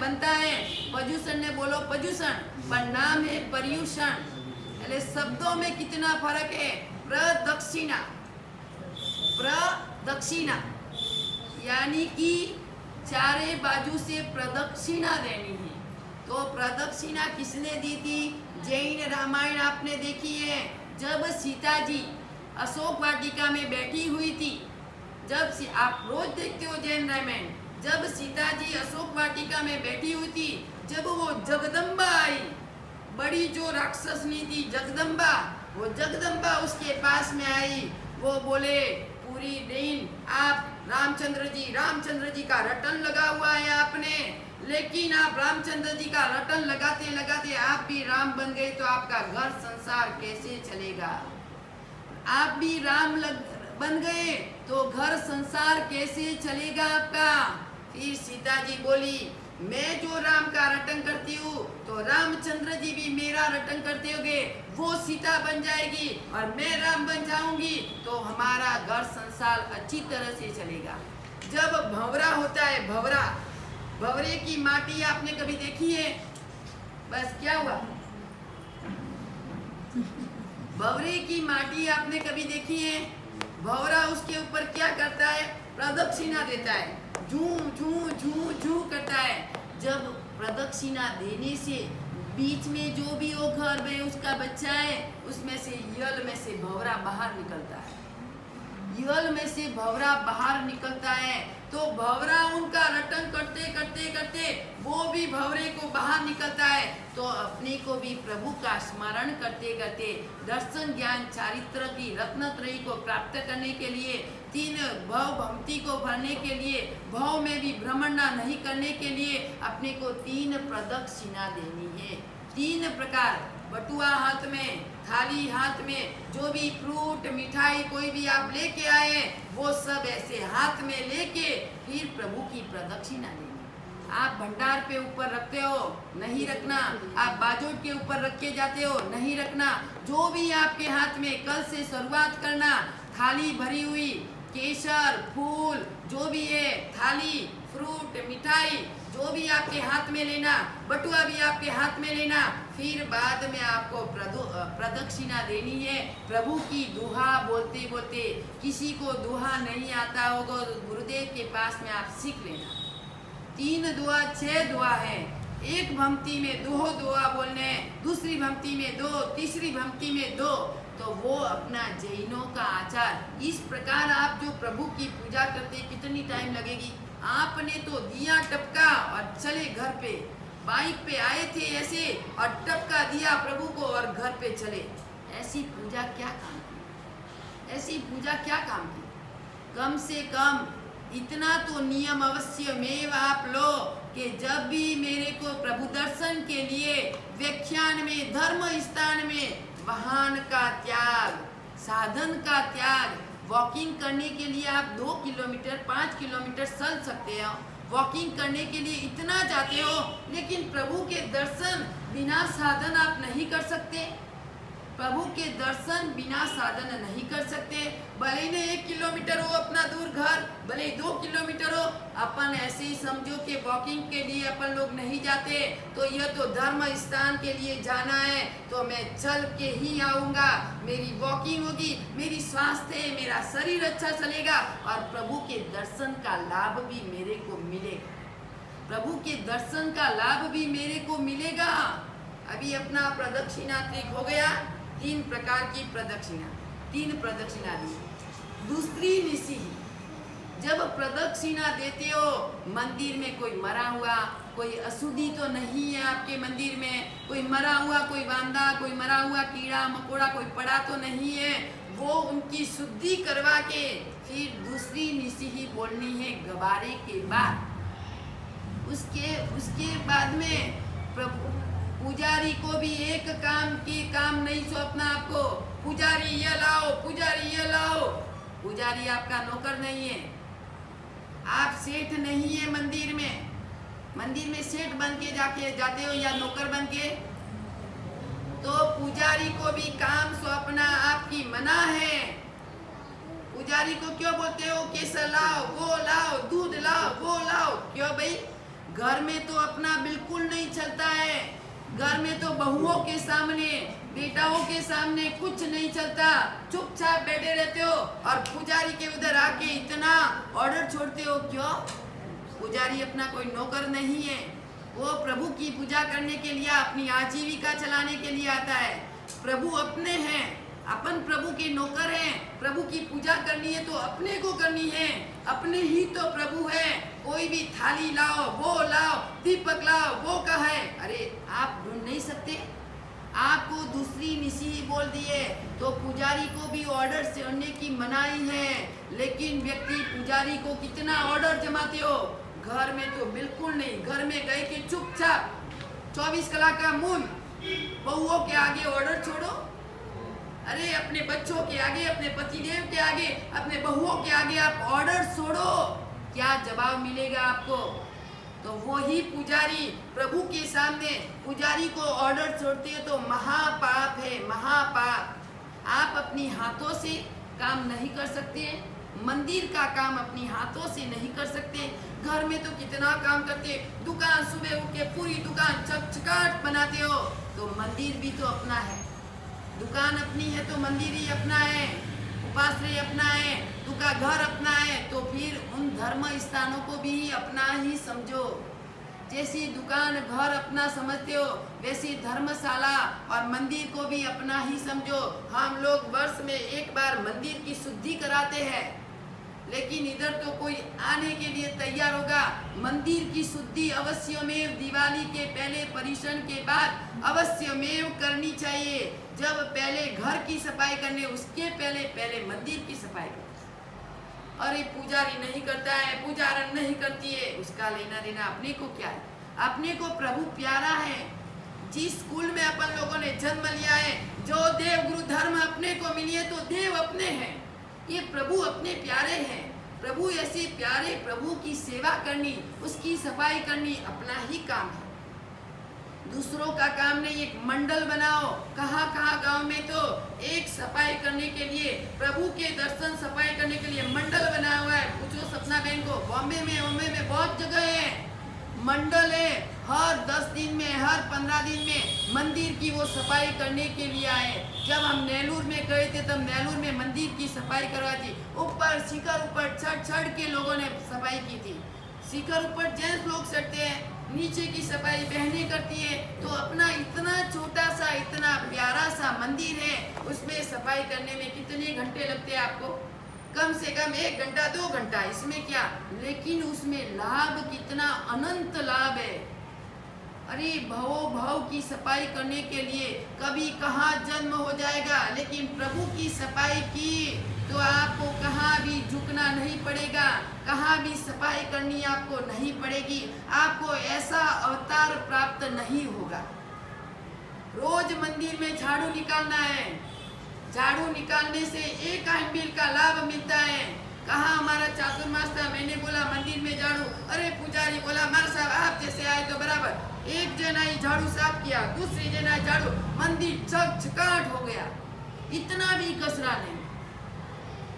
बनता है। पर्यूषण ने बोलो पर्यूषण, पर नाम है पर्यूषण। पहले शब्दों में कितना फर्क है। प्रदक्षिणा, प्रदक्षिणा यानी कि चारे बाजू से प्रदक्षिणा देनी है। तो प्रदक्षिणा किसने दी थी? जैन रामायण आपने देखी है। जब सीता जी अशोक वाटिका में बैठी हुई थी, जब आप रोज देखते हो जैन रामायण, जब सीता जी अशोक वाटिका में बैठी हुई थी, जब वो जगदम्बा आई, बड़ी जो राक्षसनी थी जगदम्बा, वो जगदम्बा उसके पास में आई। वो बोले पूरी दिन आप रामचंद्र जी का रटन लगा हुआ है आपने, लेकिन आप रामचंद्र जी का रटन लगाते लगाते आप भी राम बन गए तो आपका घर संसार कैसे चलेगा? आप भी राम बन गए तो घर संसार कैसे चलेगा आपका? फिर सीता जी बोली, मैं जो राम का रटन करती हूँ तो रामचंद्र जी भी मेरा रटन करते होंगे, वो सीता बन जाएगी और मैं राम बन जाऊंगी तो हमारा घर संसार अच्छी तरह से चलेगा। जब भंवरा होता है, भंवरे की माटी आपने कभी देखी है? बस क्या हुआ? भंवरे की माटी आपने कभी देखी है? भंवरा उसके ऊपर क्या करता है? प्रदक्षिणा देता है, झू झू झू झू करता है। जब प्रदक्षिणा देने से बीच में जो भी वो घर में उसका बच्चा है, उसमें से यल में से भंवरा बाहर निकलता है। यल में से भंवरा बाहर निकलता है तो भंवरा उनका रटन करते करते करते वो भी भंवरे को बाहर निकलता है। तो अपने को भी प्रभु का स्मरण करते करते दर्शन ज्ञान चारित्र की रत्नत्रयी को प्राप्त करने के लिए, 3 भव भक्ति को भरने के लिए, भव में भी भ्रमण नहीं करने के लिए अपने को 3 प्रदक्षिणा देनी है। 3 प्रकार, बटुआ हाथ में, थाली हाथ में, जो भी फ्रूट मिठाई कोई भी आप लेके आए वो सब ऐसे हाथ में लेके फिर प्रभु की प्रदक्षिणा लेनी। आप भंडार पे ऊपर रखते हो, नहीं रखना। आप बाजोट के ऊपर रख के जाते हो, नहीं रखना। जो भी आपके हाथ में, कल से शुरुआत करना। थाली भरी हुई, केसर, फूल, जो भी है, थाली, फ्रूट, मिठाई, जो भी आपके हाथ में लेना, बटुआ भी आपके हाथ में लेना। फिर बाद में आपको प्रदक्षिणा देनी है प्रभु की दुहा बोलते बोलते। किसी को दुहा नहीं आता होगा तो गुरुदेव के पास में आप सीख लेना। 3 दुआ 6 दुआ है। एक भक्ति में 2 दुआ बोलने, दूसरी भक्ति में 2, तीसरी भक्ति में 2। तो वो अपना जैनों का आचार। इस प्रकार आप जो प्रभु की पूजा करते, कितनी टाइम लगेगी? आपने तो दिया टपका और चले घर पे। बाइक पे आए थे ऐसे और टपका दिया प्रभु को और घर पे चले। ऐसी पूजा क्या काम की? ऐसी पूजा क्या काम की? कम से कम इतना तो नियम अवश्य में आप लो कि जब भी मेरे को प्रभु दर्शन के लिए व्याख्यान में, धर्म स्थान में, वाहन का त्याग, साधन का त्याग, वॉकिंग करने के लिए आप 2 किलोमीटर 5 किलोमीटर चल सकते हो, वॉकिंग करने के लिए इतना जाते हो, लेकिन प्रभु के दर्शन बिना साधन आप नहीं कर सकते। प्रभु के दर्शन बिना साधन नहीं कर सकते। भले ही 1 किलोमीटर हो अपना दूर घर, भले ही 2 किलोमीटर हो, अपन ऐसे ही समझो कि वॉकिंग के लिए अपन लोग नहीं जाते। तो यह तो धर्म स्थान के लिए जाना है तो मैं चल के ही आऊँगा, मेरी वॉकिंग होगी, मेरी स्वास्थ्य है, मेरा शरीर अच्छा चलेगा और प्रभु के दर्शन का लाभ भी मेरे को मिलेगा। प्रभु के दर्शन का लाभ भी मेरे को मिलेगा। अभी अपना प्रदक्षिणा ठीक हो गया। 3 प्रकार की प्रदक्षिणा, 3 प्रदक्षिणा दी। दूसरी निशी, जब प्रदक्षिणा देते हो, मंदिर में कोई मरा हुआ, कोई अशुद्धि तो नहीं है आपके मंदिर में, कोई मरा हुआ, कोई बांदा, कोई मरा हुआ कीड़ा मकोड़ा कोई पड़ा तो नहीं है, वो उनकी शुद्धि करवा के फिर दूसरी निशी ही बोलनी है गबारे के बाद। उसके बाद में प्रभु पुजारी को भी एक काम नहीं सौंपना आपको। पुजारी ये लाओ, पुजारी ये लाओ। पुजारी आपका नौकर नहीं है, आप सेठ नहीं है मंदिर में। मंदिर में सेठ बन के जाते हो या नौकर बन के, तो पुजारी को भी काम सौंपना आपकी मना है। पुजारी को क्यों बोलते हो केसर लाओ, वो लाओ, दूध लाओ, वो लाओ? क्यों भाई? घर में तो अपना बिल्कुल नहीं चलता है। घर में तो बहुओं के सामने, बेटाओं के सामने कुछ नहीं चलता, चुपचाप बैठे रहते हो और पुजारी के उधर आके इतना ऑर्डर छोड़ते हो। क्यों? पुजारी अपना कोई नौकर नहीं है, वो प्रभु की पूजा करने के लिए, अपनी आजीविका चलाने के लिए आता है। प्रभु अपने हैं, अपन प्रभु के नौकर हैं। प्रभु की पूजा करनी है तो अपने को करनी है, अपने ही तो प्रभु है। कोई भी थाली लाओ, वो लाओ, दीपक लाओ, वो कहा है? अरे आप ढूंढ नहीं सकते? आपको दूसरी निशी बोल दिए तो पुजारी को भी ऑर्डर करने की मनाही है। लेकिन व्यक्ति पुजारी को कितना ऑर्डर जमाते हो? घर में तो बिल्कुल नहीं। घर में गए कि चुपचाप 24 कलाक का मुंह, बहुओं के आगे ऑर्डर छोड़ो। अरे अपने बच्चों के आगे, अपने पतिदेव के आगे, अपने बहुओं के आगे आप ऑर्डर छोड़ो, क्या जवाब मिलेगा आपको? तो वो ही पुजारी प्रभु के सामने पुजारी को ऑर्डर छोड़ते हो तो महापाप है, महापाप। आप अपनी हाथों से काम नहीं कर सकते, मंदिर का काम अपनी हाथों से नहीं कर सकते। घर में तो कितना काम करते, दुकान सुबह उठ के पूरी दुकान चकचकाट बनाते हो, तो मंदिर भी तो अपना है। दुकान अपनी है तो मंदिर ही अपना है, उपाश्रय अपना है, तुका घर अपना है। तो फिर उन धर्म स्थानों को भी अपना ही समझो। जैसी दुकान घर अपना समझते हो, वैसी धर्मशाला और मंदिर को भी अपना ही समझो। हम लोग वर्ष में एक बार मंदिर की शुद्धि कराते हैं, लेकिन इधर तो कोई आने के लिए तैयार होगा। मंदिर की शुद्धि अवश्यमेव दिवाली के पहले, परिषण के बाद अवश्यमेव करनी चाहिए। जब पहले घर की सफाई करने, उसके पहले मंदिर की सफाई करनी। अरे पुजारी नहीं करता है, पुजारन नहीं करती है, उसका लेना देना अपने को क्या है? अपने को प्रभु प्यारा है। जिस कुल में अपन लोगों ने जन्म लिया है, जो देव गुरु धर्म अपने को मिली है, तो देव अपने हैं, ये प्रभु अपने प्यारे हैं। प्रभु ऐसे प्यारे प्रभु की सेवा करनी, उसकी सफाई करनी अपना ही काम है, दूसरों का काम नहीं। एक मंडल बनाओ, कहाँ कहाँ गांव में तो एक सफाई करने के लिए, प्रभु के दर्शन सफाई करने के लिए मंडल बना हुआ है। पूछो सपना बहन को, बॉम्बे में बहुत जगह है, मंडल है। हर 10 दिन में, हर 15 दिन में मंदिर की वो सफाई करने के लिए आए। जब हम नेलूर में गए थे तब नेलूर में मंदिर की सफाई करवाई थी। ऊपर शिखर ऊपर चढ़ के लोगों ने सफाई की थी। शिखर ऊपर जेंट्स लोग चढ़ते हैं, नीचे की सफाई बहनें करती है। तो अपना इतना छोटा सा, इतना प्यारा सा मंदिर है, उसमें सफाई करने में कितने घंटे लगते हैं आपको? कम से कम 1 घंटा 2 घंटा, इसमें क्या, लेकिन उसमें लाभ कितना अनंत लाभ है। अरे भव की सफाई करने के लिए कभी कहाँ जन्म हो जाएगा, लेकिन प्रभु की सफाई की तो आपको कहाँ भी झुकना नहीं पड़ेगा, कहाँ भी सफाई करनी आपको नहीं पड़ेगी। आपको ऐसा अवतार प्राप्त नहीं होगा। रोज मंदिर में झाड़ू निकालना है, झाड़ू निकालने से एक आइंबिल का लाभ मिलता है। कहाँ हमारा चातुर्मास था, मैंने बोला मंदिर में झाड़ू, अरे पुजारी बोला मार साहब आप जैसे आए तो बराबर। एक जना ही झाड़ू साफ किया, दूसरी जना झाड़ू, मंदिर चकचकाट हो गया। इतना भी कचरा नहीं।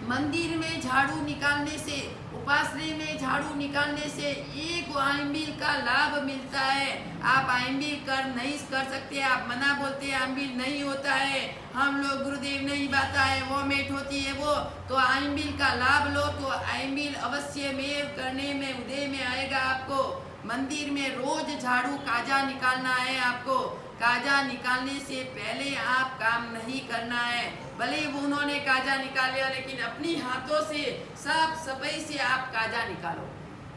मंदिर में झाड़ू निकालने से, उपासने में झाड़ू निकालने से एक आइंबिल का लाभ मिलता है। आप आइंबिल कर नहीं कर सकते, आप मना बोलते हैं आइंबिल नहीं होता है, हम लोग गुरुदेव नहीं बाता है, वो मेट होती है वो, तो आइंबिल का लाभ लो तो आइंबिल अवश्य में करने में उदय में आएगा आपको। मंदिर में रोज झाड़ू काजा निकालना है आपको। काजा निकालने से पहले आप काम नहीं करना है। भले ही उन्होंने काजा निकाल लिया, लेकिन अपनी हाथों से साफ सफाई से आप काजा निकालो।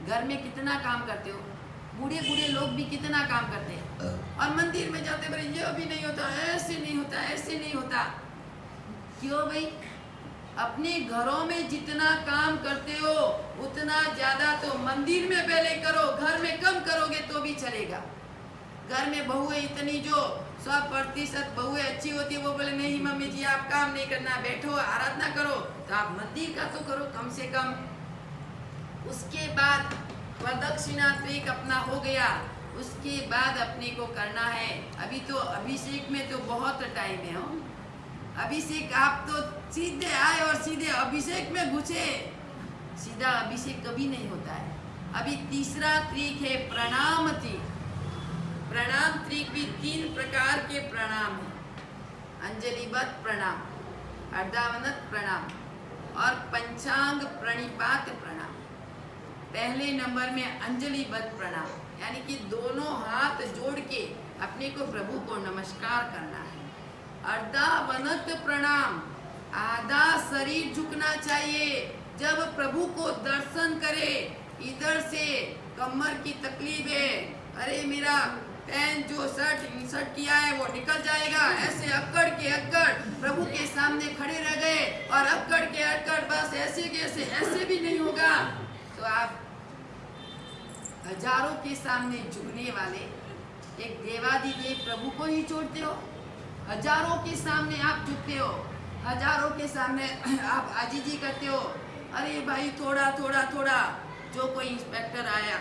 घर में कितना काम करते हो, बूढ़े बूढ़े लोग भी कितना काम करते हैं, और मंदिर में जाते बोले ये अभी नहीं होता, ऐसे नहीं होता, ऐसे नहीं होता। क्यों भाई? अपने घरों में जितना काम करते हो उतना ज्यादा तो मंदिर में पहले करो। घर में कम करोगे तो भी चलेगा। घर में बहुएं इतनी जो 100% बहुएं अच्छी होती है, वो बोले नहीं मम्मी जी आप काम नहीं करना, बैठो आराधना करो, तो आप मंदिर का तो करो कम से कम। उसके बाद प्रदक्षिणा त्रिक अपना हो गया, उसके बाद अपने को करना है। अभी तो अभिषेक में तो बहुत टाइम है। अभिषेक आप तो सीधे आए और सीधे अभिषेक में घुसे, सीधा अभिषेक कभी नहीं होता है। अभी तीसरा त्रिक है प्रणाम त्रिक। प्रणाम त्रिक भी 3 प्रकार के प्रणाम है। अंजलिबद्ध प्रणाम, अर्धावनत प्रणाम और पंचांग प्रणिपात प्रणाम। पहले नंबर में अंजलिबद्ध प्रणाम, यानी कि दोनों हाथ जोड़ के अपने को प्रभु को नमस्कार करना है। अर्धावनत प्रणाम, आधा शरीर झुकना चाहिए। जब प्रभु को दर्शन करे, इधर से कमर की तकलीफ है, अरे मेरा पैंट जो शर्ट किया है वो निकल जाएगा, ऐसे अक्कड़ के अक्कड़ प्रभु के सामने खड़े रह गए और अक्कड़ के अक्कड़ बस ऐसे के ऐसे भी नहीं होगा, तो आप हजारों के सामने झुकने वाले एक देवादिदेव प्रभु को ही छोड़ते हो। हजारों के सामने आप झुकते हो, हजारों के सामने आप आजीजी करते हो। अरे भाई थोड़ा थोड़ा थोड़ा, जो कोई इंस्पेक्टर आया,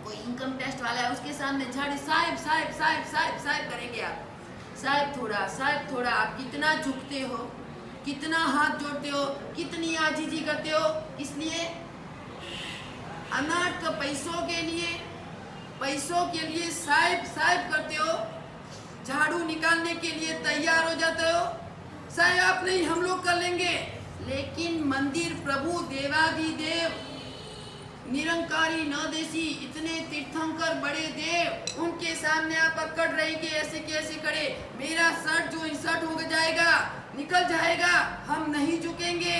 कोई इनकम टैक्स वाला है, उसके सामने झाड़े साहब साहब साहब साहब साहब करेंगे आप, साहब थोड़ा। आप कितना झुकते हो, कितना हाथ जोड़ते हो, कितनी आजीजी करते हो, इसलिए अनर्थ पैसों के लिए साहब करते हो। झाड़ू निकालने के लिए तैयार हो जाते हो, साहब आप नहीं हम लोग कर लेंगे। लेकिन मंदिर प्रभु देवादिदेव निरंकारी नदेशी इतने तीर्थंकर बड़े देव, उनके सामने आप अकड़ रहेंगे ऐसे कैसे खड़े, मेरा शर्ट जो इंसर्ट हो जाएगा, निकल जाएगा, हम नहीं झुकेंगे।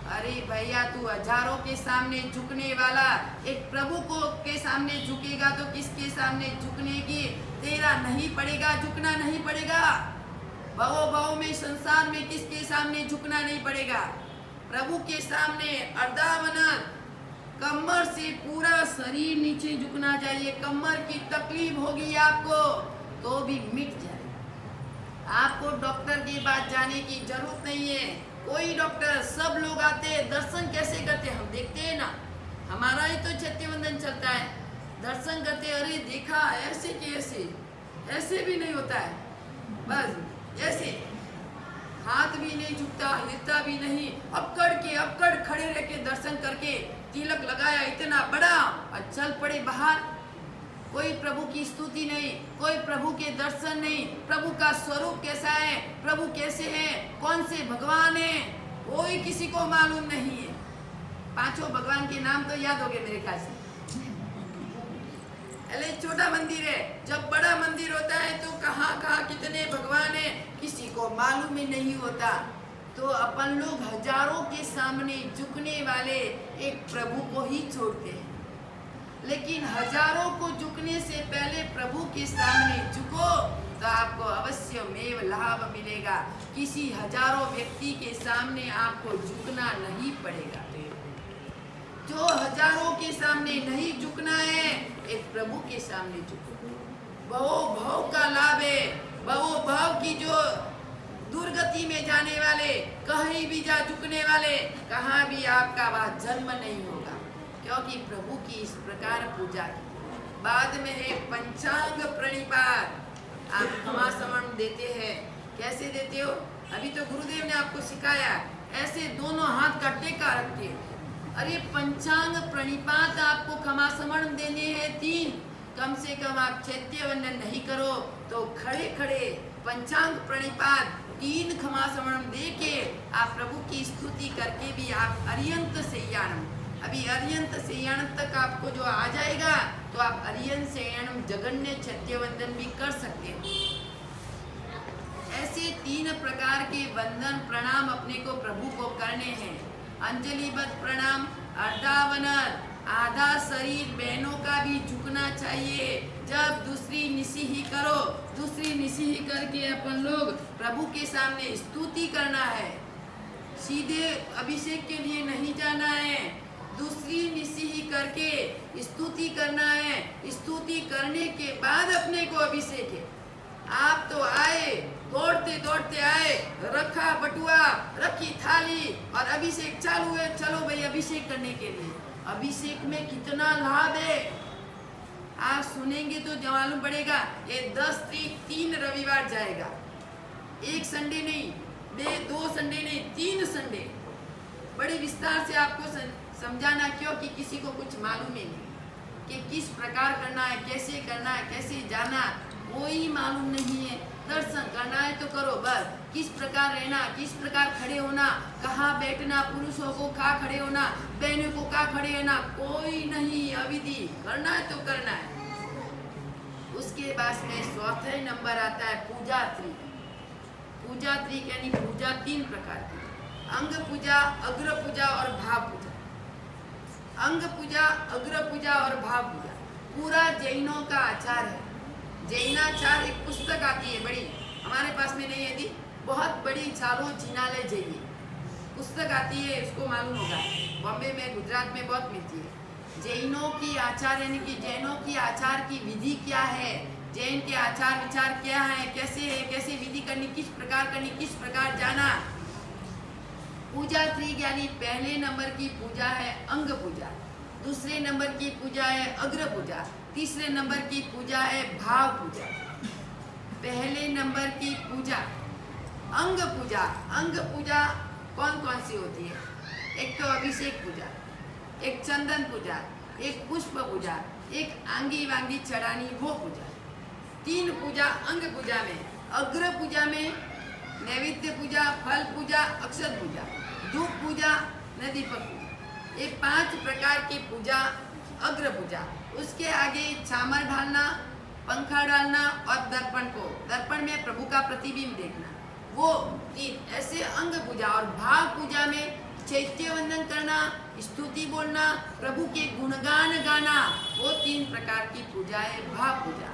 अरे भैया तू हजारों के सामने झुकने वाला एक प्रभु को के सामने झुकेगा तो किसके सामने झुकने की तेरा नहीं पड़ेगा, झुकना नहीं पड़ेगा। भवो में संसार में किसके सामने झुकना नहीं पड़ेगा, प्रभु के सामने। अर्धावनत, कमर से पूरा शरीर नीचे झुकना चाहिए। कमर की तकलीफ होगी आपको, तो भी मिट जाएगा। आपको डॉक्टर के पास जाने की जरूरत नहीं है। कोई डॉक्टर, सब लोग आते हैं, दर्शन कैसे करते हम देखते हैं ना। हमारा ही तो चैत्यवंदन चलता है, दर्शन करते, अरे देखा ऐसे कि ऐसे भी नहीं होता है, बस ऐसे हाथ भी नहीं झुकता, हिलता भी नहीं, अक्कड़ खड़े रह के दर्शन करके तिलक लगाया इतना बड़ा और चल पड़े बाहर। कोई प्रभु की स्तुति नहीं, कोई प्रभु के दर्शन नहीं, प्रभु का स्वरूप कैसा है, प्रभु कैसे है, कौन से भगवान है, कोई किसी को मालूम नहीं है। पांचों भगवान के नाम तो याद हो गए मेरे ख्याल से। अरे छोटा मंदिर है, जब बड़ा मंदिर होता है तो कहाँ कहाँ कितने भगवान है किसी को मालूम ही नहीं होता। तो अपन लोग हजारों के सामने झुकने वाले एक प्रभु को ही छोड़ते हैं। लेकिन हजारों को झुकने से पहले प्रभु के सामने झुको तो आपको अवश्य मेव लाभ मिलेगा। किसी हजारों व्यक्ति के सामने आपको झुकना नहीं पड़ेगा। जो हजारों के सामने नहीं झुकना है, एक प्रभु के सामने झुको। बहु भाव का लाभ है। बहु भाव की जो दुर्गति में जाने वाले, कहीं भी जा झुकने वाले, कहाँ भी आपका वह जन्म नहीं होगा, क्योंकि प्रभु की इस प्रकार पूजा की। बाद में है पंचांग प्रणिपात। आप क्षमा समर्पण देते हैं, कैसे देते हो? अभी तो गुरुदेव ने आपको सिखाया, ऐसे दोनों हाथ का टेका रख के। अरे पंचांग प्रणिपात आपको क्षमा समर्पण देने हैं 3, कम से कम आप चैत्यवंदन नहीं करो तो खड़े खड़े पंचांग प्रणिपात 3 क्षमा समर्पण दे के आप प्रभु की स्तुति करके भी आप अर्यंत शय्यानम, अभी अर्यंत शय्यानम तक आपको जो आ जाएगा तो आप अर्यंत शय्यानम जगन्य चैत्यवंदन भी कर सकते हो। ऐसे 3 प्रकार के वंदन प्रणाम अपने को प्रभु को करने हैं। अंजलिबद्ध प्रणाम, अर्धावनर, आधा शरीर बहनों का भी झुकना चाहिए। जब दूसरी निसीही करो, दूसरी निसीही करके अपन लोग प्रभु के सामने स्तुति करना है। सीधे अभिषेक के लिए नहीं जाना है, दूसरी निसीही करके स्तुति करना है। स्तुति करने के बाद अपने को अभिषेक है। आप तो आए, दौड़ते दौड़ते आए, रखा बटुआ, रखी थाली और अभिषेक चालू है, चलो भाई अभिषेक करने के लिए। अभिषेक में कितना लाभ है आप सुनेंगे तो मालूम पड़ेगा। ये 10 तारीख 3 रविवार जाएगा, 1 संडे नहीं, 2 संडे नहीं, 3 संडे। बड़े विस्तार से आपको समझाना, क्योंकि किसी को कुछ मालूम ही नहीं कि किस प्रकार करना है, कैसे करना है, कैसे जाना, कोई मालूम नहीं है। दर्शन करना है तो करो, बस किस प्रकार रहना, किस प्रकार खड़े होना, कहाँ बैठना, पुरुषों को कहाँ खड़े होना, बहनों को कहाँ खड़े होना, कोई नहीं अविधि। करना है तो करना है। उसके बाद में 4th नंबर आता है पूजा त्रिक। पूजा त्रिक यानी पूजा 3 प्रकार की, अंग पूजा, अग्र पूजा और भाव पूजा। अंग पूजा, अग्र पूजा और भाव पूजा पूरा जैनों का आचार है। जैनाचार एक पुस्तक आती है बड़ी, हमारे पास में नहीं है दी, बहुत बड़ी चालो जिनालय जैन पुस्तक आती है, उसको मालूम होगा, बॉम्बे में, गुजरात में बहुत मिलती है। जैनों की आचार यानी कि जैनों की आचार की विधि क्या है, जैन के आचार विचार क्या है, कैसे विधि करनी, किस प्रकार करनी, किस प्रकार जाना। पूजा त्रिक यानी पहले नंबर की पूजा है अंग पूजा, दूसरे नंबर की पूजा है अग्र पूजा, तीसरे नंबर की पूजा है भाव पूजा। पहले नंबर की पूजा अंग पूजा। अंग पूजा कौन कौन सी होती है? एक तो अभिषेक पूजा, एक चंदन पूजा, एक पुष्प पूजा, एक आंगी वांगी चढ़ानी वो पूजा। 3 पूजा अंग पूजा में। अग्र पूजा में नैवेद्य पूजा, फल पूजा, अक्षत पूजा, धूप पूजा, नदी पर पूजा। ये 5 प्रकार की पूजा अग्र पूजा। उसके आगे चामर डालना, पंखा डालना और दर्पण में प्रभु का प्रतिबिंब देखना, वो 3 ऐसे अंग पूजा। और भाव पूजा में चैत्यवंदन करना, स्तुति बोलना, प्रभु के गुणगान गाना, वो 3 प्रकार की पूजा है भाव पूजा।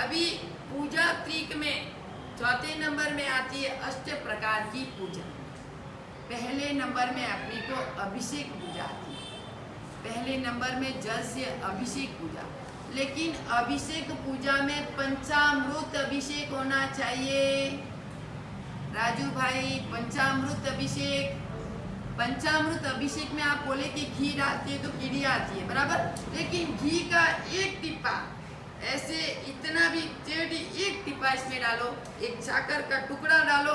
अभी पूजा त्रिक में 4थे नंबर में आती है अष्ट प्रकार की पूजा। पहले नंबर में अपने को अभिषेक पूजा आती है। पहले नंबर में जल से अभिषेक पूजा, लेकिन अभिषेक पूजा में पंचामृत अभिषेक होना चाहिए। राजू भाई, पंचामृत अभिषेक। पंचामृत अभिषेक में आप बोले कि घी डालते हैं तो कीड़ी आती है, बराबर, लेकिन घी का एक टिप्पा, ऐसे इतना भी टेढ़ी एक टिप्पा इसमें डालो, एक चाकर का टुकड़ा डालो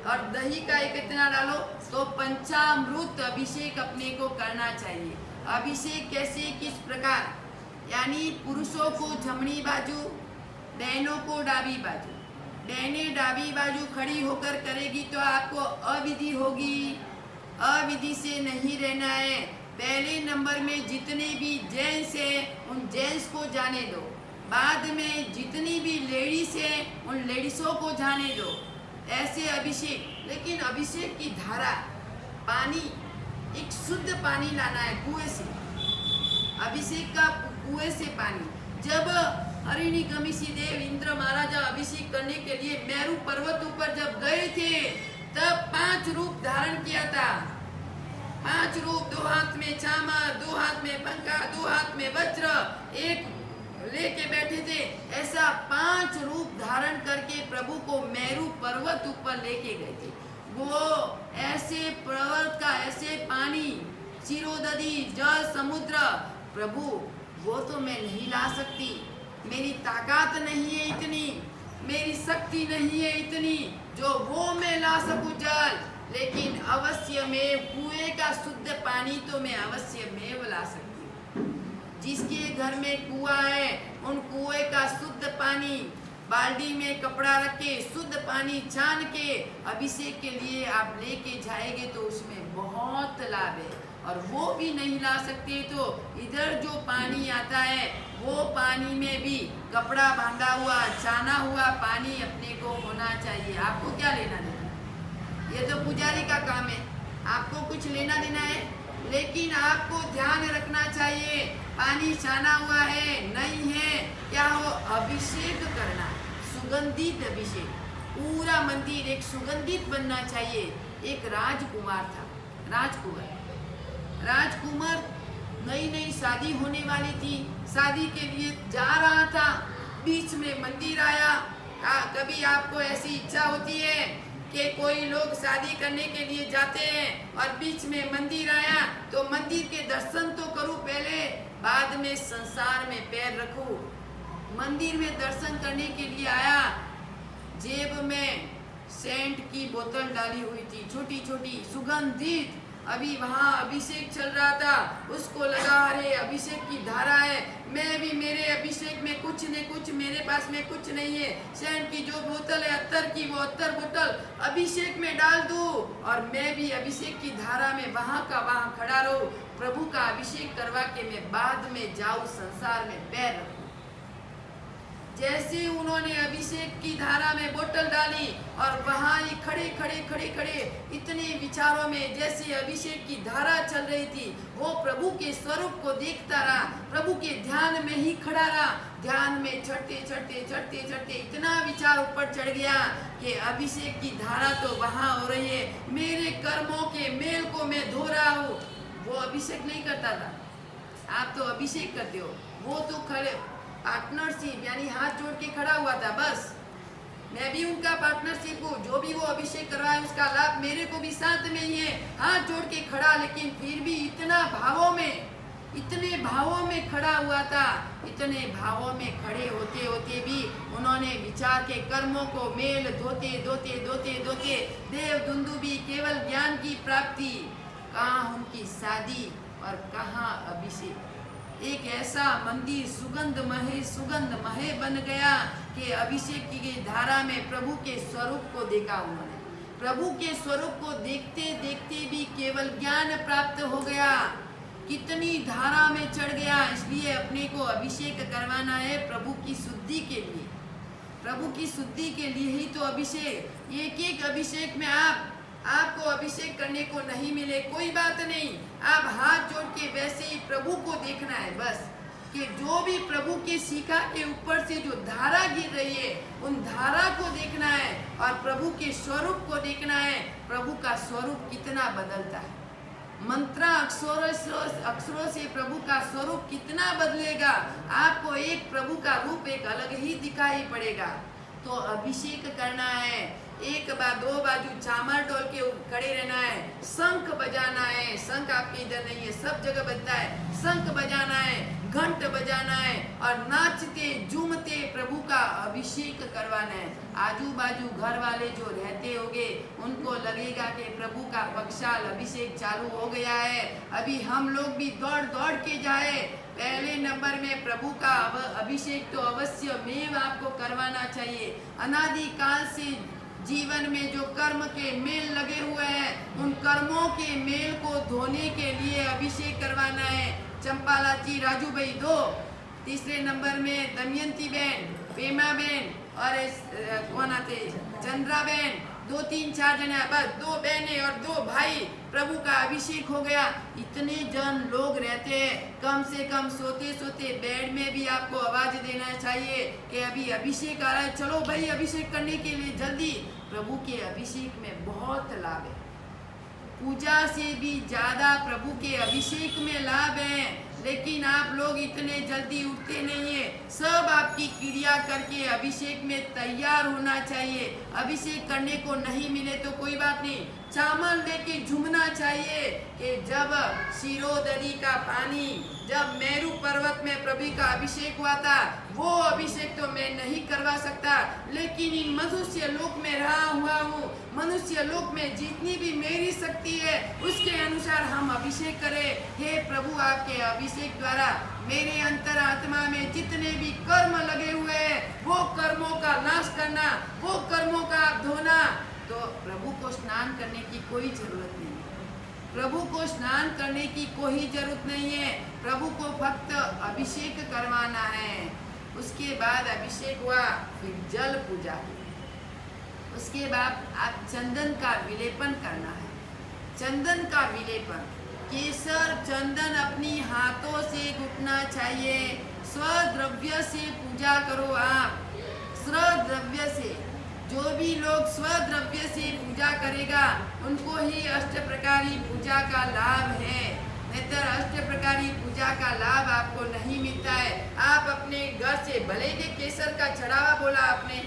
और दही का एक इतना डालो, तो पंचामृत अभिषेक अपने को करना चाहिए। अभिषेक कैसे, किस प्रकार, यानी पुरुषों को जमनी बाजू, बहनों को डाबी बाजू। बहने डाबी बाजू खड़ी होकर करेगी तो आपको अविधि होगी। अविधि से नहीं रहना है। पहले नंबर में जितने भी जेंट्स हैं उन जेंट्स को जाने दो, बाद में जितनी भी लेडीज हैं उन लेडीजों को जाने दो। ऐसे अभिषेक, लेकिन अभिषेक की धारा, पानी, एक शुद्ध पानी लाना है कुएं से। अभिषेक का कुएं से पानी। जब हरिणी कमिसी देव इंद्र महाराजा अभिषेक करने के लिए मेरू पर्वत ऊपर जब गए थे तब 5 रूप धारण किया था। 5 रूप, 2 हाथ में चामर, 2 हाथ में पंखा, 2 हाथ में वज्र, एक लेके बैठे थे। ऐसा 5 रूप धारण करके प्रभु को मेरू पर्वत ऊपर लेके गए थे। वो ऐसे पर्वत का, ऐसे पानी, चिरोदधी जल समुद्र, प्रभु वो तो मैं नहीं ला सकती, मेरी ताकत नहीं है इतनी, मेरी शक्ति नहीं है इतनी जो वो मैं ला सकूं जल, लेकिन अवश्य में कुएं का शुद्ध पानी तो मैं अवश्य में ला सकती हूँ। जिसके घर में कुआं है उन कुएं का शुद्ध पानी बाल्टी में कपड़ा रख के शुद्ध पानी छान के अभिषेक के लिए आप लेके जाएंगे तो उसमें बहुत लाभ है। और वो भी नहीं ला सकते तो इधर जो पानी आता है वो पानी में भी कपड़ा बांधा हुआ, छाना हुआ पानी अपने को होना चाहिए। आपको क्या लेना देना, ये तो पुजारी का काम है, आपको कुछ लेना देना है, लेकिन आपको ध्यान रखना चाहिए पानी छाना हुआ है नहीं है, क्या हो अभिषेक करना, सुगंधित अभिषेक। पूरा मंदिर एक सुगंधित बनना चाहिए। एक राजकुमार था, राजकुमार नई नई शादी होने वाली थी, शादी के लिए जा रहा था, बीच में मंदिर आया। कभी आपको ऐसी इच्छा होती है कि कोई लोग शादी करने के लिए जाते हैं और बीच में मंदिर आया तो मंदिर के दर्शन तो करूं पहले, बाद में संसार में पैर रखूं। मंदिर में दर्शन करने के लिए आया, जेब में सेंट की बोतल डाली हुई थी, छोटी छोटी सुगंधित। अभी वहाँ अभिषेक चल रहा था, उसको लगा अरे अभिषेक की धारा है, मैं भी मेरे अभिषेक में कुछ न कुछ, मेरे पास में कुछ नहीं है, सेंट की जो बोतल है अत्तर की, वो अत्तर बोतल अभिषेक में डाल दूं और मैं भी अभिषेक की धारा में वहाँ का वहाँ खड़ा रहूं, प्रभु का अभिषेक करवा के मैं बाद में जाऊं, संसार में पैर रखूं। जैसे उन्होंने अभिषेक की धारा में बोतल डाली और वहाँ ही खड़े इतने विचारों में जैसे अभिषेक की धारा चल रही थी, वो प्रभु के स्वरूप को देखता रहा, प्रभु के ध्यान में ही खड़ा रहा। ध्यान में चढ़ते इतना विचार ऊपर चढ़ गया कि अभिषेक की धारा तो वहाँ हो रही है, मेरे कर्मों के मेल को मैं धो रहा हूँ। वो अभिषेक नहीं करता था, आप तो अभिषेक करते हो। वो तो खड़े पार्टनरशिप यानी हाथ जोड़ के खड़ा हुआ था, बस मैं भी उनका पार्टनरशिप हूँ, जो भी वो अभिषेक करवाए उसका लाभ मेरे को भी साथ में ही है, हाथ जोड़ के खड़ा। लेकिन फिर भी इतने भावों में खड़ा हुआ था। इतने भावों में खड़े होते होते भी उन्होंने विचार के कर्मों को मेल धोते देव दुंदुभी केवल ज्ञान की प्राप्ति, कहाँ उनकी शादी और कहाँ अभिषेक। एक ऐसा मंदिर सुगंध महे बन गया कि अभिषेक की गई धारा में प्रभु के स्वरूप को देखा उन्होंने। प्रभु के स्वरूप को देखते देखते भी केवल ज्ञान प्राप्त हो गया, कितनी धारा में चढ़ गया। इसलिए अपने को अभिषेक करवाना है प्रभु की शुद्धि के लिए। प्रभु की शुद्धि के लिए ही तो अभिषेक। एक अभिषेक में आपको अभिषेक करने को नहीं मिले कोई बात नहीं, आप हाथ जोड़ के वैसे ही प्रभु को देखना है बस, कि जो भी प्रभु के शिखा के ऊपर से जो धारा गिर रही है उन धारा को देखना है और प्रभु के स्वरूप को देखना है, प्रभु का स्वरूप कितना बदलता है। मंत्रा अक्षरों से प्रभु का स्वरूप कितना बदलेगा। आपको एक प्रभु का रूप एक अलग ही दिखाई पड़ेगा। तो अभिषेक करना है, एक बार दो बाजू चामर डोल के खड़े रहना है, शंख बजाना है। शंख आपके इधर नहीं है, सब जगह बजता है। शंख बजाना है, घंट बजाना है और नाचते झूमते प्रभु का अभिषेक करवाना है। आजू बाजू घर वाले जो रहते होंगे उनको लगेगा कि प्रभु का पक्षाल अभिषेक चालू हो गया है। अभी हम लोग भी दौड़ दौड़ के जाए। पहले नंबर में प्रभु का अभिषेक तो अवश्य में आपको करवाना चाहिए। अनादि काल से जीवन में जो कर्म के मेल लगे हुए हैं उन कर्मों के मेल को धोने के लिए अभिषेक करवाना है। चंपालाची राजू भाई 2, तीसरे नंबर में दमयंती बहन, पेमा बहन और कौन आते, चंद्रा बहन, 2 3 4 जने, बस 2 बहनें और 2 भाई, प्रभु का अभिषेक हो गया। इतने जन लोग रहते हैं, कम से कम सोते सोते बेड में भी आपको आवाज देना चाहिए कि अभी अभिषेक आ रहा है, चलो भाई अभिषेक करने के लिए जल्दी। प्रभु के अभिषेक में बहुत लाभ है, पूजा से भी ज्यादा प्रभु के अभिषेक में लाभ है। लेकिन आप लोग इतने जल्दी उठते नहीं है। सब आपकी क्रिया करके अभिषेक में तैयार होना चाहिए। अभिषेक करने को नहीं मिले तो कोई बात नहीं, चावल लेके झूमना चाहिए कि जब शिरोदरी का पानी, जब मेरू पर्वत में प्रभु का अभिषेक हुआ था, वो अभिषेक तो मैं नहीं करवा सकता, लेकिन इन मनुष्य लोक में रहा हुआ हूँ। मनुष्य लोक में जितनी भी मेरी शक्ति है उसके अनुसार हम अभिषेक करें। हे प्रभु, आपके अभिषेक द्वारा मेरे अंतरात्मा में जितने भी कर्म लगे हुए हैं वो कर्मों का नाश करना, वो कर्मों का धोना। तो प्रभु को स्नान करने की कोई जरूरत नहीं है। प्रभु को स्नान करने की कोई जरूरत नहीं है। प्रभु को भक्त अभिषेक करवाना है। उसके बाद अभिषेक हुआ, फिर जल पूजा, उसके बाद आप चंदन का विलेपन करना है। चंदन का विलेपन, केसर चंदन अपनी हाथों से घुटना चाहिए। स्वद्रव्य से पूजा करो। आप स्वद्रव्य से, जो भी लोग स्वद्रव्य से पूजा करेगा उनको ही अष्ट प्रकारी पूजा का लाभ है। नेतर अष्ट प्रकारी पूजा का लाभ आपको नहीं मिलता है। आप अपने घर से भले के केसर का चढ़ावा बोला आपने,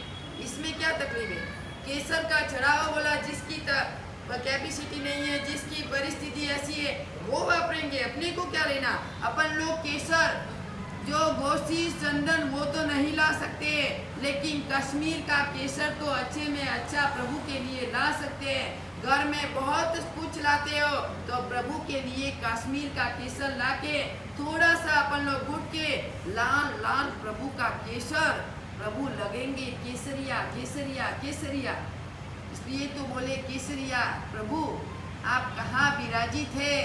इसमें क्या तकलीफ है? केसर का चढ़ावा बोला, जिसकी कैपेसिटी नहीं है, जिसकी परिस्थिति ऐसी है वो वापरेंगे, अपने को क्या लेना। अपन लोग केसर जो गोसी चंदन वो तो नहीं ला सकते, लेकिन कश्मीर का केसर तो अच्छे में अच्छा प्रभु के लिए ला सकते हैं। घर में बहुत कुछ लाते हो तो प्रभु के लिए कश्मीर का केसर लाके थोड़ा सा अपन लोग घुट के लाल लाल प्रभु का केसर, प्रभु लगेंगे केसरिया केसरिया केसरिया। इसलिए तो बोले केसरिया, प्रभु आप कहाँ विराजित है।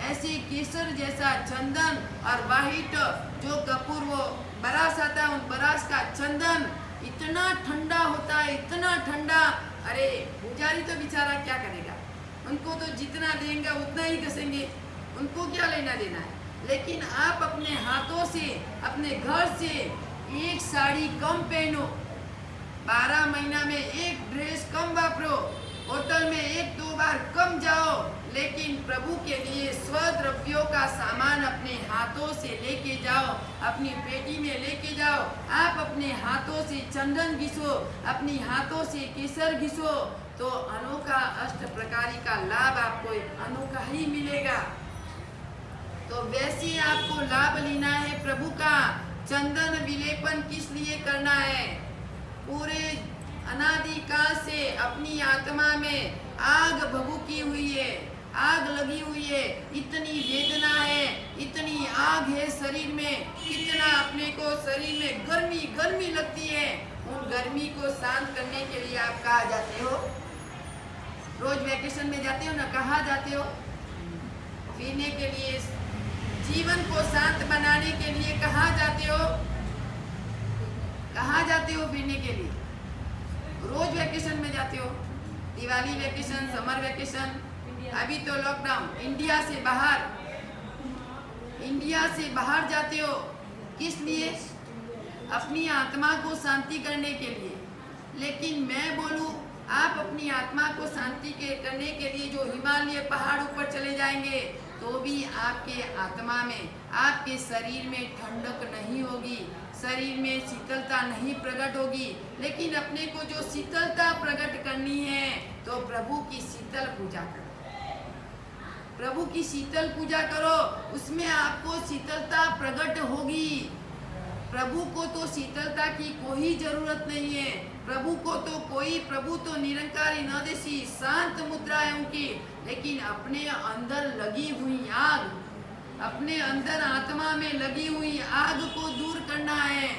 ऐसे केसर जैसा चंदन और वाहिट जो कपूर वो बरास आता है, उन बरास का चंदन इतना ठंडा होता है, इतना ठंडा। अरे पुजारी तो बेचारा क्या करेगा, उनको तो जितना देंगे उतना ही घसेंगे, उनको क्या लेना देना है। लेकिन आप अपने हाथों से, अपने घर से एक साड़ी कम पहनो, 12 महीना में एक ड्रेस कम वापरो, होटल में 1-2 बार कम जाओ, लेकिन प्रभु के लिए स्वद्रव्यों का सामान अपने हाथों से लेके जाओ, अपनी पेटी में लेके जाओ। आप अपने हाथों से चंदन घिसो, अपनी हाथों से केसर घिसो, तो अनोखा अष्ट प्रकारी का लाभ आपको अनोखा ही मिलेगा। तो वैसे आपको लाभ लेना है प्रभु का। चंदन विलेपन किस लिए करना है? पूरे अनादिकाल से अपनी आत्मा में आग भभूकी हुई है, आग लगी हुई है, इतनी वेदना है, इतनी आग है शरीर में, कितना अपने को शरीर में गर्मी गर्मी लगती है। उन गर्मी को शांत करने के लिए आप कहाँ जाते हो? रोज वैकेशन में जाते हो ना, कहाँ जाते हो? पीने के लिए, जीवन को शांत बनाने के लिए कहाँ जाते हो? कहाँ जाते हो पीने के लिए? रोज वैकेशन में जाते हो, दिवाली वैकेशन, समर वैकेशन, अभी तो लॉकडाउन। इंडिया से बाहर जाते हो, किस लिए? अपनी आत्मा को शांति करने के लिए। लेकिन मैं बोलूं, आप अपनी आत्मा को शांति करने के लिए जो हिमालय पहाड़ ऊपर चले जाएंगे, तो भी आपके आत्मा में, आपके शरीर में ठंडक नहीं होगी, शरीर में शीतलता नहीं प्रकट होगी। लेकिन अपने को जो शीतलता प्रकट करनी है तो प्रभु की शीतल पूजा करो, प्रभु की शीतल पूजा करो, उसमें आपको शीतलता प्रकट होगी। प्रभु को तो शीतलता की कोई जरूरत नहीं है, प्रभु तो निरंकारी नदेशी शांत मुद्रा है उनकी। लेकिन अपने अंदर लगी हुई आग, अपने अंदर आत्मा में लगी हुई आग को दूर करना है,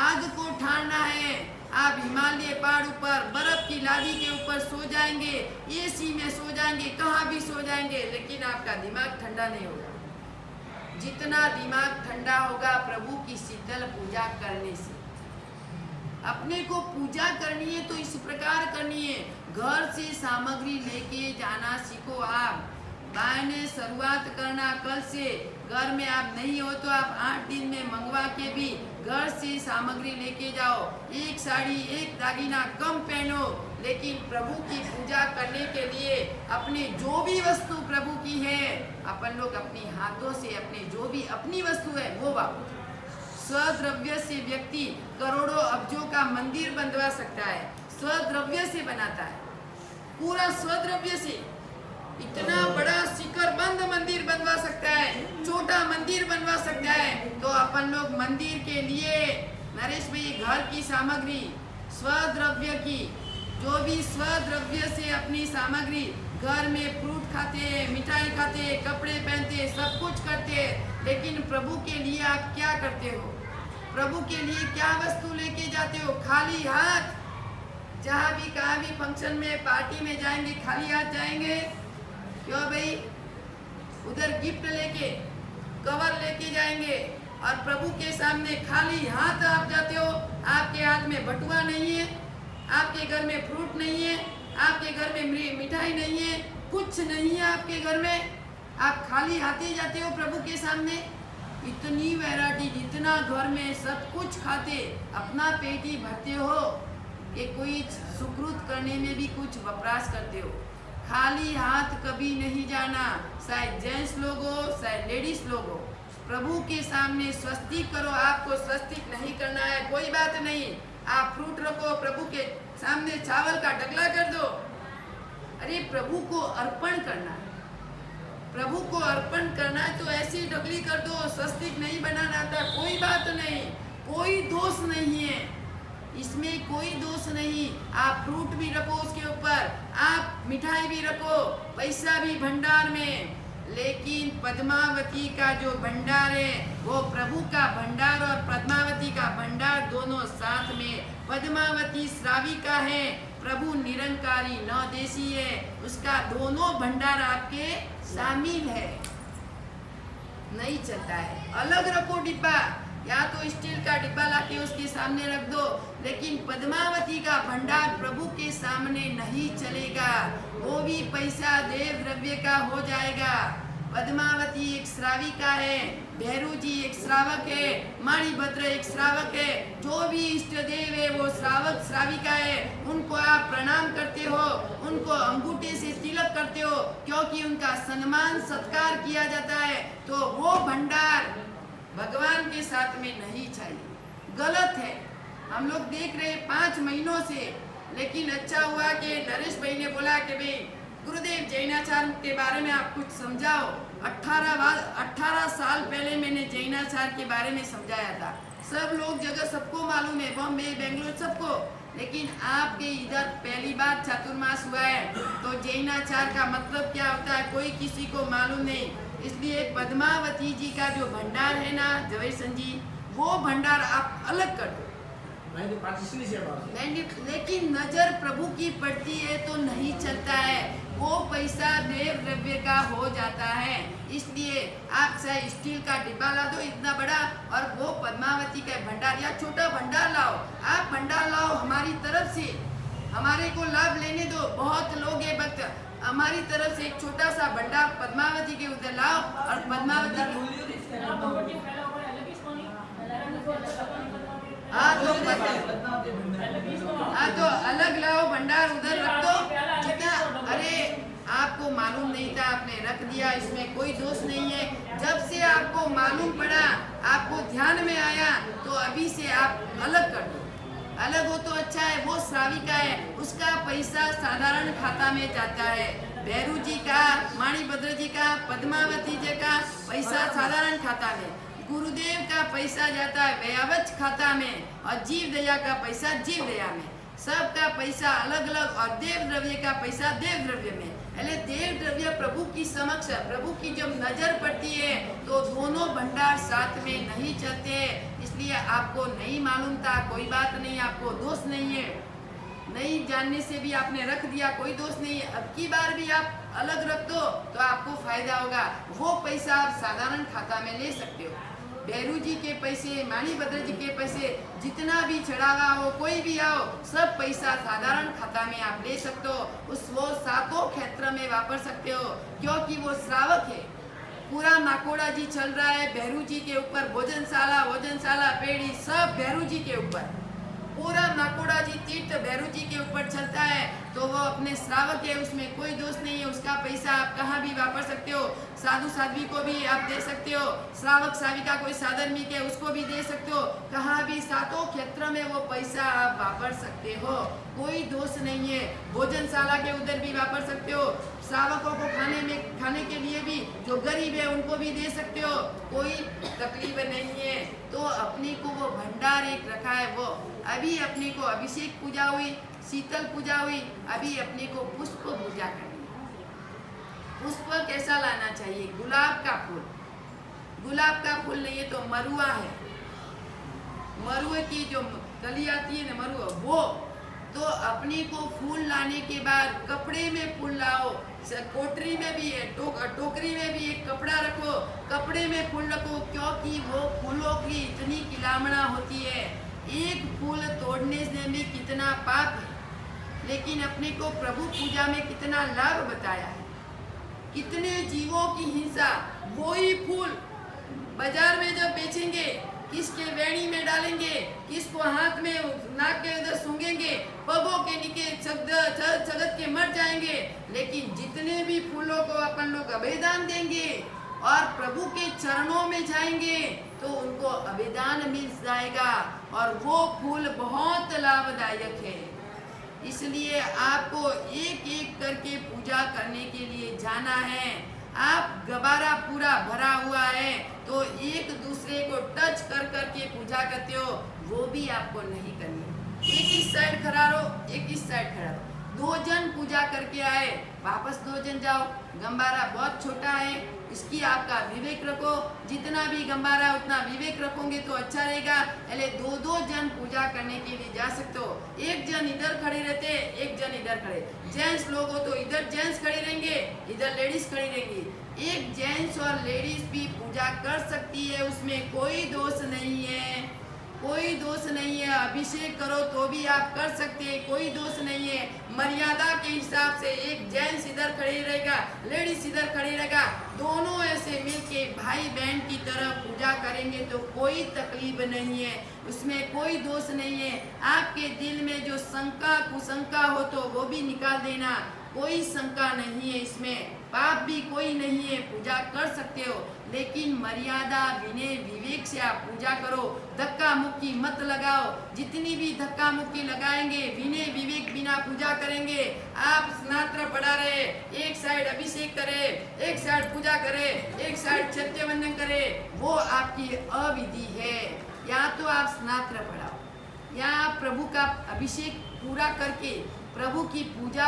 आग को ठारना है। आप हिमालय पहाड़ ऊपर बर्फ की लादी के ऊपर सो जाएंगे, एसी में सो जाएंगे, कहाँ भी सो जाएंगे, लेकिन आपका दिमाग ठंडा नहीं होगा। जितना दिमाग ठंडा होगा प्रभु की शीतल पूजा करने से। अपने को पूजा करनी है तो इस प्रकार करनी है, घर से सामग्री लेके जाना सीखो। आप मैंने शुरुआत करना कल से, घर में आप नहीं हो तो आप 8 दिन में मंगवा के भी घर से सामग्री लेके जाओ। एक साड़ी एक दागिना कम पहनो, लेकिन प्रभु की पूजा करने के लिए अपने जो भी वस्तु प्रभु की है, अपन लोग अपनी हाथों से अपने जो भी अपनी वस्तु है वो वापस। स्वद्रव्य से व्यक्ति करोड़ों अब्जों का मंदिर बनवा सकता है, स्वद्रव्य से बनाता है, पूरा स्वद्रव्य से इतना बड़ा शिखर बंद मंदिर बनवा सकता है, छोटा मंदिर बनवा सकता है। तो अपन लोग मंदिर के लिए नरेश भाई घर की सामग्री स्वद्रव्य की, जो भी स्वद्रव्य से अपनी सामग्री, घर में फ्रूट खाते, मिठाई खाते, कपड़े पहनते, सब कुछ करते, लेकिन प्रभु के लिए आप क्या करते हो? प्रभु के लिए क्या वस्तु लेके जाते हो? खाली हाथ। जहाँ भी कहाँ भी फंक्शन में पार्टी में जाएंगे खाली हाथ जाएंगे क्यों भाई? उधर गिफ्ट लेके कवर लेके जाएंगे और प्रभु के सामने खाली हाथ आप जाते हो। आपके हाथ में बटुआ नहीं है, आपके घर में फ्रूट नहीं है, आपके घर में मिठाई नहीं है, कुछ नहीं है आपके घर में, आप खाली हाथ ही जाते हो प्रभु के सामने। इतनी वैरायटी, जितना घर में सब कुछ खाते, अपना पेट ही भरते हो कि कोई सुकृत करने में भी कुछ वपराश करते हो। खाली हाथ कभी नहीं जाना, चाहे जेंट्स लोग हो चाहे लेडीज लोग हो। प्रभु के सामने स्वस्तिक करो। आपको स्वस्तिक नहीं करना है कोई बात नहीं, आप फ्रूट रखो, प्रभु के सामने चावल का ढगला कर दो। अरे प्रभु को अर्पण करना है, प्रभु को अर्पण करना है तो ऐसी ढगली कर दो। स्वस्तिक नहीं बनाना आता कोई बात नहीं, कोई दोष नहीं है इसमें, कोई दोष नहीं। आप फ्रूट भी रखो उसके ऊपर, आप मिठाई भी रखो, पैसा भी भंडार में, लेकिन पद्मावती का जो भंडार है वो प्रभु का भंडार और पद्मावती का भंडार दोनों साथ में। पद्मावती श्राविका है, प्रभु निरंकारी नवदेशी है, उसका दोनों भंडार आपके शामिल है, नहीं चलता है। अलग रखो डिब्बा, या तो स्टील का डिब्बा लाके उसके सामने रख दो, लेकिन पद्मावती का भंडार प्रभु के सामने नहीं चलेगा। वो भी पैसा देव द्रव्य का हो जाएगा। पद्मावती एक श्राविका है, भैरू जी एक श्रावक है, मणिभद्र एक श्रावक है, जो भी इष्ट देव है वो श्रावक श्राविका है। उनको आप प्रणाम करते हो, उनको अंगूठे से तिलक करते हो, क्योंकि उनका सम्मान सत्कार किया जाता है। तो वो भंडार भगवान के साथ में नहीं चाहिए, गलत है। हम लोग देख रहे 5 महीनों से, लेकिन अच्छा हुआ कि नरेश भाई ने बोला कि भाई गुरुदेव जैनाचार के बारे में आप कुछ समझाओ। 18 साल पहले मैंने जैनाचार के बारे में समझाया था, सब लोग जगह सबको मालूम है, बॉम्बे बेंगलोर सबको, लेकिन आपके इधर पहली बार चातुर्मास हुआ है। तो जैनाचार का मतलब क्या होता है कोई किसी को मालूम नहीं। इसलिए पद्मावती जी का जो भंडार है ना जवेसन जी, वो भंडार आप अलग कर दो। लेकिन नजर प्रभु की पड़ती है तो नहीं चलता है, वो पैसा देव द्रव्य का हो जाता है। इसलिए आप चाहे स्टील का डिब्बा ला दो इतना बड़ा, और वो पद्मावती का भंडार या छोटा भंडार लाओ, आप भंडार लाओ हमारी तरफ से, हमारे को लाभ लेने दो। बहुत लोग ये वक्त हमारी तरफ से एक छोटा सा भंडार पद्मावती के उधर लाओ, और पद्मावती तो अलग लाओ भंडार, उधर रख दो जितना। अरे आपको मालूम नहीं था, आपने रख दिया, इसमें कोई दोष नहीं है। जब से आपको मालूम पड़ा, आपको ध्यान में आया, तो अभी से आप अलग कर दो। अलग हो तो अच्छा है। वो श्राविका है, उसका पैसा साधारण खाता में जाता है। भैरू जी का, माणिभद्र जी का, पद्मावती जी का पैसा साधारण खाता में, गुरुदेव का पैसा जाता है व्यवच खाता में, और जीव दया का पैसा जीव दया में। सबका पैसा अलग अलग, और देव द्रव्य का पैसा देव द्रव्य में। એટલે देव द्रव्य प्रभु की समक्ष, प्रभु की जब नजर पड़ती है तो दोनों भंडार साथ में नहीं चलते। इसलिए आपको नहीं मालूम था, कोई बात नहीं, आपको दोष नहीं है। नहीं जानने से भी आपने रख दिया, कोई दोष नहीं है। अब की बार भी आप अलग रख दो तो आपको फायदा होगा। वो पैसा आप साधारण खाता में ले सकते हो। भैरू जी के पैसे, माणिभद्र जी के पैसे, जितना भी चढ़ावा हो, कोई भी आओ, सब पैसा साधारण खाता में आप ले सकते हो। वो सातों क्षेत्र में वापर सकते हो, क्योंकि वो श्रावक है। पूरा नाकोड़ा जी चल रहा है भैरू जी के ऊपर, भोजनशाला पेड़ी सब भैरू जी के ऊपर। पूरा नाकोड़ा जी तीर्थ भैरू जी के ऊपर चलता है, तो वो अपने श्रावक है, उसमें कोई दोष नहीं है। उसका पैसा आप कहाँ भी वापर सकते हो। साधु साध्वी को भी आप दे सकते हो, श्रावक श्राविका कोई साधर्मिक है उसको भी दे सकते हो। कहाँ भी सातों क्षेत्र में वो पैसा आप वापर सकते हो, कोई दोष नहीं है। भोजनशाला के उधर भी वापर सकते हो। श्रावकों को खाने के लिए भी, जो गरीब है उनको भी दे सकते हो, कोई तकलीफ नहीं है। तो अपने को वो भंडार एक रखा है। वो अभी अपने को अभिषेक पूजा हुई, शीतल पूजा हुई, अभी अपने को पुष्प पूजा करनी है। पुष्प कैसा लाना चाहिए? गुलाब का फूल। गुलाब का फूल नहीं है तो मरुआ है, मरुए की जो कली आती है ना, मरुआ, वो तो अपने को फूल लाने के बाद कपड़े में फूल लाओ। कोटरी में भी है, टोकरी में भी एक कपड़ा रखो, कपड़े में फूल रखो, क्योंकि वो फूलों की इतनी किलामणा होती है। एक फूल तोड़ने से भी कितना पाप है, लेकिन अपने को प्रभु पूजा में कितना लाभ बताया है। कितने जीवों की हिंसा। वही फूल बाजार में जब बेचेंगे, किसके वेणी में डालेंगे, किसको हाथ में नाक के उधर सूंघेंगे, पगों के नीचे छगत के मर जाएंगे। लेकिन जितने भी फूलों को अपन लोग अभेदान देंगे और प्रभु के चरणों में जाएंगे तो उनको अभेदान मिल जाएगा, और वो फूल बहुत लाभदायक है। इसलिए आपको एक एक करके पूजा करने के लिए जाना है। आप गबारा पूरा भरा हुआ है तो एक दूसरे को टच कर करके पूजा करते हो, वो भी आपको नहीं करनी। एक इस साइड खड़ा रहो, एक इस साइड खड़ा रहो। 2 जन पूजा करके आए, वापस 2 जन जाओ। गंबारा बहुत छोटा है, इसकी आपका विवेक रखो। जितना भी गंबारा उतना विवेक रखोगे तो अच्छा रहेगा। पहले 2-2 जन पूजा करने के लिए जा सकते हो। एक जन इधर खड़े रहते, एक जन इधर खड़े। जेंट्स लोग हो तो इधर जेंट्स खड़े रहेंगे, इधर लेडीज खड़ी रहेंगी। एक जेंट्स और लेडीज भी पूजा कर सकती है, उसमें कोई दोष नहीं है, कोई दोष नहीं है। अभिषेक करो तो भी आप कर सकते हैं, कोई दोष नहीं है। मर्यादा के हिसाब से एक जेंट्स इधर खड़े रहेगा, लेडीज इधर खड़ी रहेगा, दोनों ऐसे मिलके भाई बहन की तरह पूजा करेंगे तो कोई तकलीफ नहीं है, उसमें कोई दोष नहीं है। आपके दिल में जो शंका कुशंका हो तो वो भी निकाल देना, कोई शंका नहीं है, इसमें पाप भी कोई नहीं है, पूजा कर सकते हो। लेकिन मर्यादा विनय विवेक से आप पूजा करो, धक्का मुक्की मत लगाओ। जितनी भी धक्का मुक्की लगाएंगे, विनय विवेक बिना पूजा करेंगे, आप स्नात्र पढ़ा रहे, एक साइड अभिषेक करे, एक साइड पूजा करे, एक साइड चैत्य वंदन करे, वो आपकी अविधि है। या तो आप स्नात्र पढ़ाओ, या आप प्रभु का अभिषेक पूरा करके, प्रभु की पूजा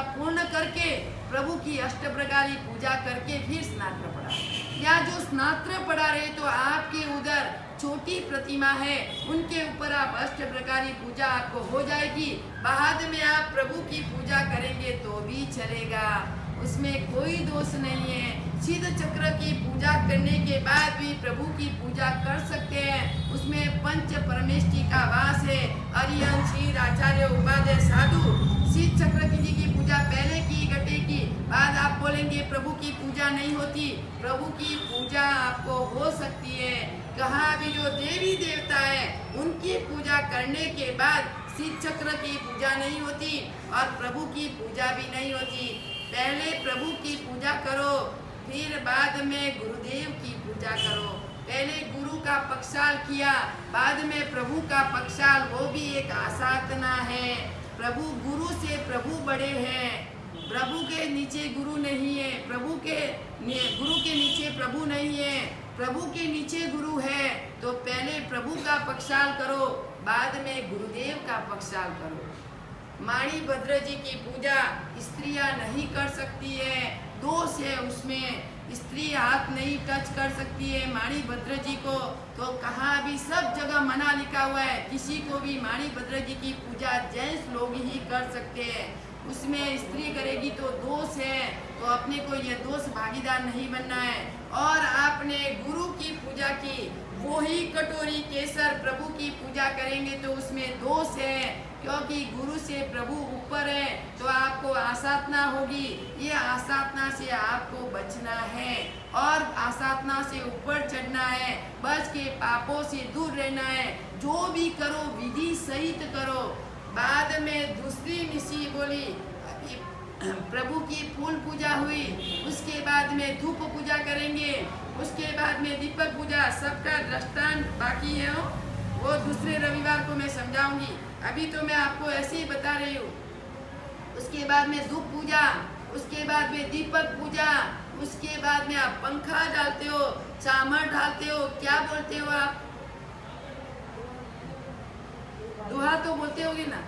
पूर्ण करके, प्रभु की अष्टप्रकारी पूजा करके फिर स्नात्र पढ़ाओ। या जो स्नात्र पढ़ा रहे तो आपके उधर छोटी प्रतिमा है, उनके ऊपर आप अष्टप्रकारी पूजा आपको हो जाएगी। बाद में आप प्रभु की पूजा करेंगे तो भी चलेगा, उसमें कोई दोष नहीं है। सिद्ध चक्र की पूजा करने के बाद भी प्रभु की पूजा कर सकते हैं, उसमें पंच परमेष्टि का वास है। अरिहंत, क्षीर, आचार्य, उपाध्याय, साधु। सिद्ध चक्र जी की पूजा पहले की घटेगी, बाद आप बोलेंगे प्रभु की पूजा नहीं होती। प्रभु की पूजा आपको हो सकती है। कहाँ भी जो देवी देवता है उनकी पूजा करने के बाद शीत चक्र की पूजा नहीं होती और प्रभु की पूजा भी नहीं होती। पहले प्रभु की पूजा करो, फिर बाद में गुरुदेव की पूजा करो। पहले गुरु का पक्षाल किया, बाद में प्रभु का पक्षाल, वो भी एक आसाधना है। प्रभु गुरु से प्रभु बड़े हैं, प्रभु के नीचे गुरु नहीं है, गुरु के नीचे प्रभु नहीं है, प्रभु के नीचे गुरु है। तो पहले प्रभु का पक्षाल करो, बाद में गुरुदेव का पक्षाल करो। माणिभद्र जी की पूजा स्त्रियां नहीं कर सकती है, दोष है उसमें। स्त्री हाथ नहीं टच कर सकती है माणिभद्र जी को। तो कहाँ भी सब जगह मना लिखा हुआ है, किसी को भी माणिभद्र जी की पूजा जेंट्स लोग ही कर सकते हैं। उसमें स्त्री करेगी तो दोष है, तो अपने को ये दोष भागीदार नहीं बनना है। और आपने गुरु की पूजा की, वो ही कटोरी केसर प्रभु की पूजा करेंगे तो उसमें दोष है, क्योंकि गुरु से प्रभु ऊपर है। तो आपको आसाधना होगी, ये आसाधना से आपको बचना है और आसाधना से ऊपर चढ़ना है, बच के पापों से दूर रहना है। जो भी करो विधि सहित करो। बाद में दूसरी निशी बोली, प्रभु की फूल पूजा हुई, उसके बाद में धूप पूजा करेंगे, उसके बाद में दीपक पूजा। सबका दृष्टांत बाकी है, वो दूसरे रविवार को मैं समझाऊंगी। अभी तो मैं आपको ऐसे ही बता रही हूँ। उसके बाद में धूप पूजा, उसके बाद में दीपक पूजा, उसके बाद में आप पंखा डालते हो, चामर डालते हो, क्या बोलते हो आप? दुहा तो बोलते होगे ना।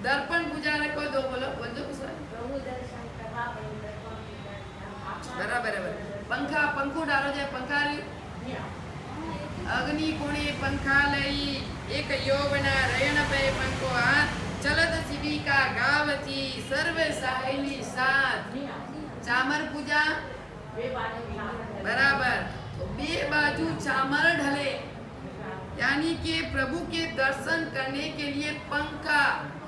दर्पण पूजा रखो, दो बोलो, बोल दो कुछ बराबर। पंखा, पंखो डालो जाए, पंखा अग्नि कोणे पंखा लई, एक यौवना रयन पे पंखो हाथ, चलत शिविका गावती, सर्व सहेली साथ। चामर पूजा बराबर, तो बे बाजू चामर ढले, यानी कि प्रभु के दर्शन करने के लिए पंखा,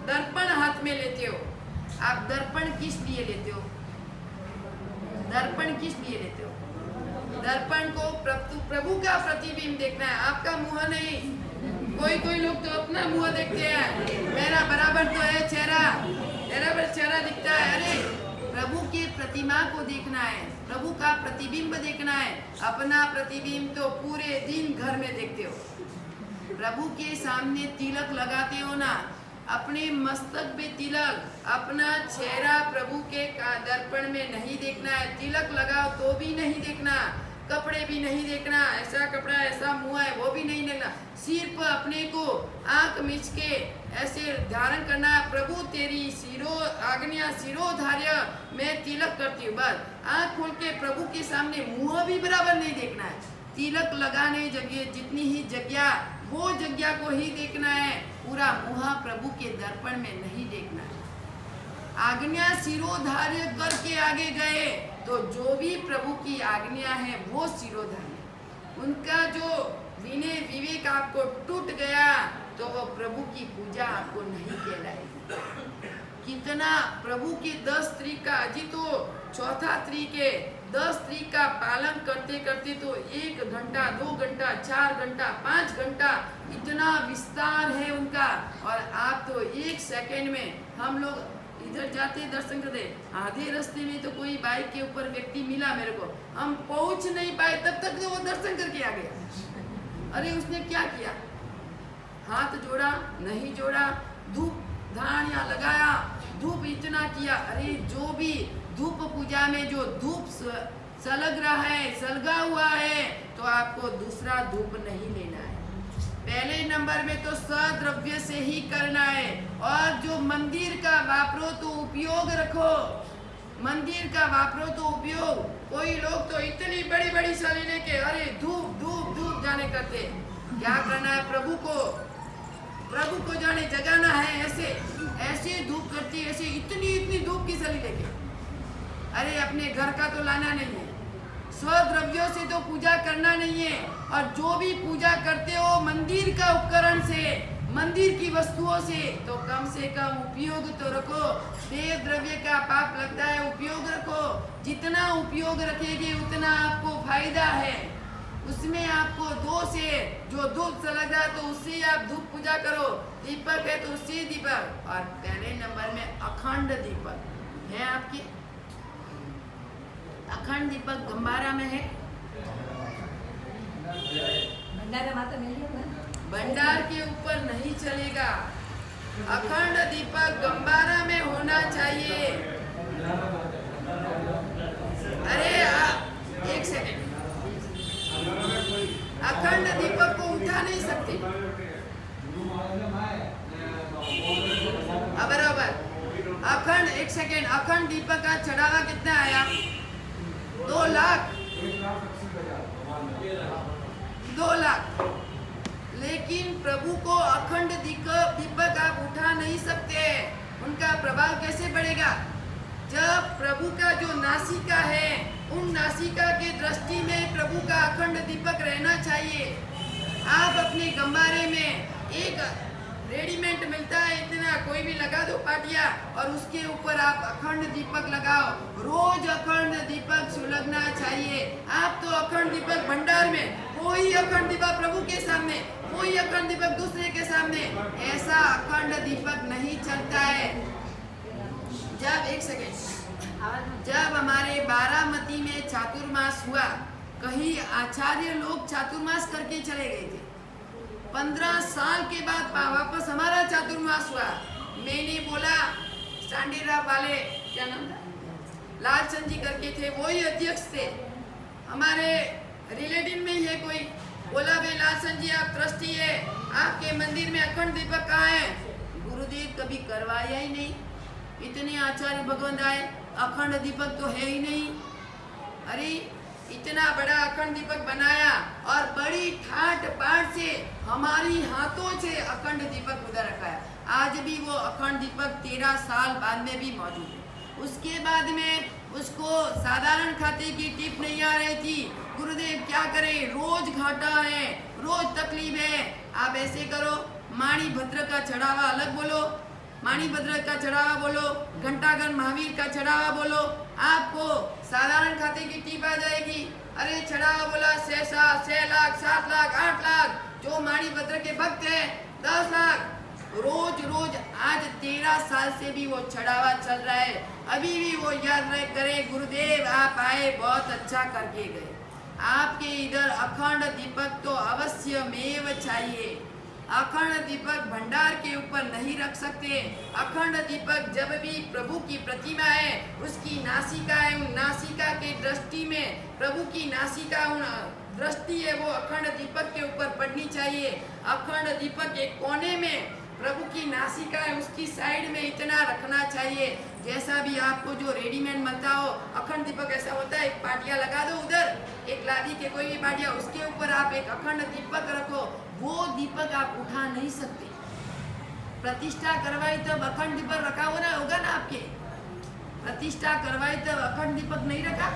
दर्पण हाथ में लेते हो। आप दर्पण किस लिए लेते हो? दर्पण किस लिए लेते हो? दर्पण को प्रभु का प्रतिबिंब देखना है, आपका मुंह नहीं। कोई लोग तो अपना मुंह देखते हैं, मेरा बराबर तो है चेहरा, बराबर चेहरा दिखता है। अरे प्रभु के प्रतिमा को देखना है, प्रभु का प्रतिबिंब देखना है। अपना प्रतिबिंब तो पूरे दिन घर में देखते हो। प्रभु के सामने तिलक लगाते हो ना, अपने मस्तक पे तिलक, अपना चेहरा प्रभु के दर्पण में नहीं देखना है। तिलक लगाओ तो भी नहीं देखना, कपड़े भी नहीं देखना, ऐसा कपड़ा ऐसा मुंह है वो भी नहीं देखना। सिर पर अपने को आंख मिच के ऐसे धारण करना, प्रभु तेरी आज्ञा शिरोधार्य मैं तिलक करती हूँ, बस। आंख खोल के प्रभु के सामने मुंह भी बराबर नहीं देखना है। तिलक लगाने जगह जितनी ही जगह, वो जगह को ही देखना है, पूरा मुँह प्रभु के दर्पण में नहीं देखना है। आज्ञा शिरोधार्य करके आगे गए तो जो भी प्रभु की आज्ञा है वो शिरोधार्य। उनका जो विनय विवेक आपको टूट गया तो वो प्रभु की पूजा आपको नहीं कहलाएगी। कितना प्रभु के 10 स्त्री का, अजी तो चौथा स्त्री के 10 स्त्री का पालन करते करते तो 1 घंटा, 2 घंटा, 4 घंटा, 5 घंटा, इतना विस्तार है उनका। और आप तो 1 सेकंड में, हम लोग इधर जाते दर्शन करते, आधे रास्ते में तो कोई बाइक के ऊपर व्यक्ति मिला मेरे को, हम पहुंच नहीं पाए, तब तक तो वो दर्शन करके आ गया। अरे उसने क्या किया? हाथ जोड़ा नहीं जोड़ा, धूप धानिया लगाया, धूप इतना किया। अरे जो भी धूप पूजा में जो धूप सलग रहा है, सलगा हुआ है, तो आपको दूसरा धूप नहीं लेना है। पहले नंबर में तो सद्रव्य से ही करना है। और जो मंदिर का वापरो तो उपयोग रखो, मंदिर का वापरो तो उपयोग। कोई लोग तो इतनी बड़ी बड़ी साली लेके अरे धूप धूप धूप जाने करते। क्या करना है? प्रभु को जाने जगाना है, ऐसे धूप करती, ऐसे इतनी धूप की साली लेके। अरे अपने घर का तो लाना नहीं है, स्वद्रव्यों से तो पूजा करना नहीं है। और जो भी पूजा करते हो मंदिर का उपकरण से, मंदिर की वस्तुओं से तो कम उपयोग तो रखो। देव द्रव्य का पाप लगता है, उपयोग रखो। जितना उपयोग रखेंगे उतना आपको फायदा है। उसमें आपको दोष है, जो दूध से लग रहा है तो उससे आप धूप पूजा करो। दीपक है तो उससे दीपक। और पहले नंबर में अखंड दीपक है आपके। अखंड दीपक गंबारा में है। भंडार के ऊपर नहीं चलेगा। अखंड दीपक गंबारा में होना चाहिए। अरे आप एक सेकंड, अखंड दीपक को उठा नहीं सकते बराबर। अखंड, एक सेकंड, अखंड दीपक का चढ़ावा कितना आया? 2 लाख। 2 लाख। लेकिन प्रभु को अखंड दीपक आप उठा नहीं सकते। उनका प्रभाव कैसे बढ़ेगा? जब प्रभु का जो नासिका है, उन नासिका के दृष्टि में प्रभु का अखंड दीपक रहना चाहिए। आप अपने गंबारे में एक रेडीमेड मिलता है इतना, कोई भी लगा दो पाटिया और उसके ऊपर आप अखंड दीपक लगाओ। रोज अखंड दीपक सुलगना चाहिए। आप तो अखंड दीपक भंडार में, कोई अखंड दीपक प्रभु के सामने, कोई अखंड दीपक दूसरे के सामने, ऐसा अखंड दीपक नहीं चलता है। जब एक सेकेंड, जब हमारे बारामती में चातुर्मास हुआ, कहीं आचार्य लोग चातुर्मास करके चले गए थे। 15 साल के बाद वापस हमारा चातुर्मास हुआ। मैंने बोला, सांडेरा वाले, क्या नाम था, लालचंद जी करके थे, वही अध्यक्ष थे हमारे रिलेटिव में ही है कोई। बोला, भाई लालचंद जी आप ट्रस्टी है, आपके मंदिर में अखंड दीपक कहाँ है? गुरुदेव कभी करवाया ही नहीं। इतने आचार्य भगवंत आए, अखंड दीपक तो है ही नहीं। अरे इतना बड़ा अखंड दीपक बनाया और बड़ी ठाट बाट से हमारी हाथों से अखंड दीपक उधर रखा है। आज भी वो अखंड दीपक 13 साल बाद में भी मौजूद है। उसके बाद में उसको साधारण खाते की टिप नहीं आ रही थी। गुरुदेव क्या करे, रोज घाटा है, रोज तकलीफ है। आप ऐसे करो, माणी भद्र का चढ़ावा अलग बोलो, माणी भद्र का चढ़ावा बोलो, घंटाघर महावीर का चढ़ावा बोलो, आपको साधारण खाते की टिप आ जाएगी। अरे चढ़ावा बोला 6 लाख 7 लाख 8 लाख, जो माणी भद्र के भक्त हैं 10 लाख। रोज रोज आज 13 साल से भी वो चढ़ावा चल रहा है। अभी भी वो याद करे, गुरुदेव आप आए, बहुत अच्छा करके गए। आपके इधर अखंड दीपक तो अवश्य मेव चाहिए। अखंड दीपक भंडार के ऊपर नहीं रख सकते। अखंड दीपक जब भी प्रभु की प्रतिमा है, उसकी नासिका है, उन नासिका के दृष्टि में प्रभु की नासिका दृष्टि है, वो अखंड दीपक के ऊपर पड़नी चाहिए। अखंड दीपक के कोने में प्रभु की नासिका है, उसकी साइड में इतना रखना चाहिए। जैसा भी आपको जो रेडीमेड मिलता हो अखंड दीपक ऐसा होता है, एक पाटिया लगा दो उधर, एक लादी के कोई भी पाटिया, उसके ऊपर आप एक अखंड दीपक रखो। वो दीपक आप उठा नहीं सकते। प्रतिष्ठा करवाई तब अखंड दीपक रखा होगा ना आपके। प्रतिष्ठा करवाई तब अखंड दीपक नहीं रखा,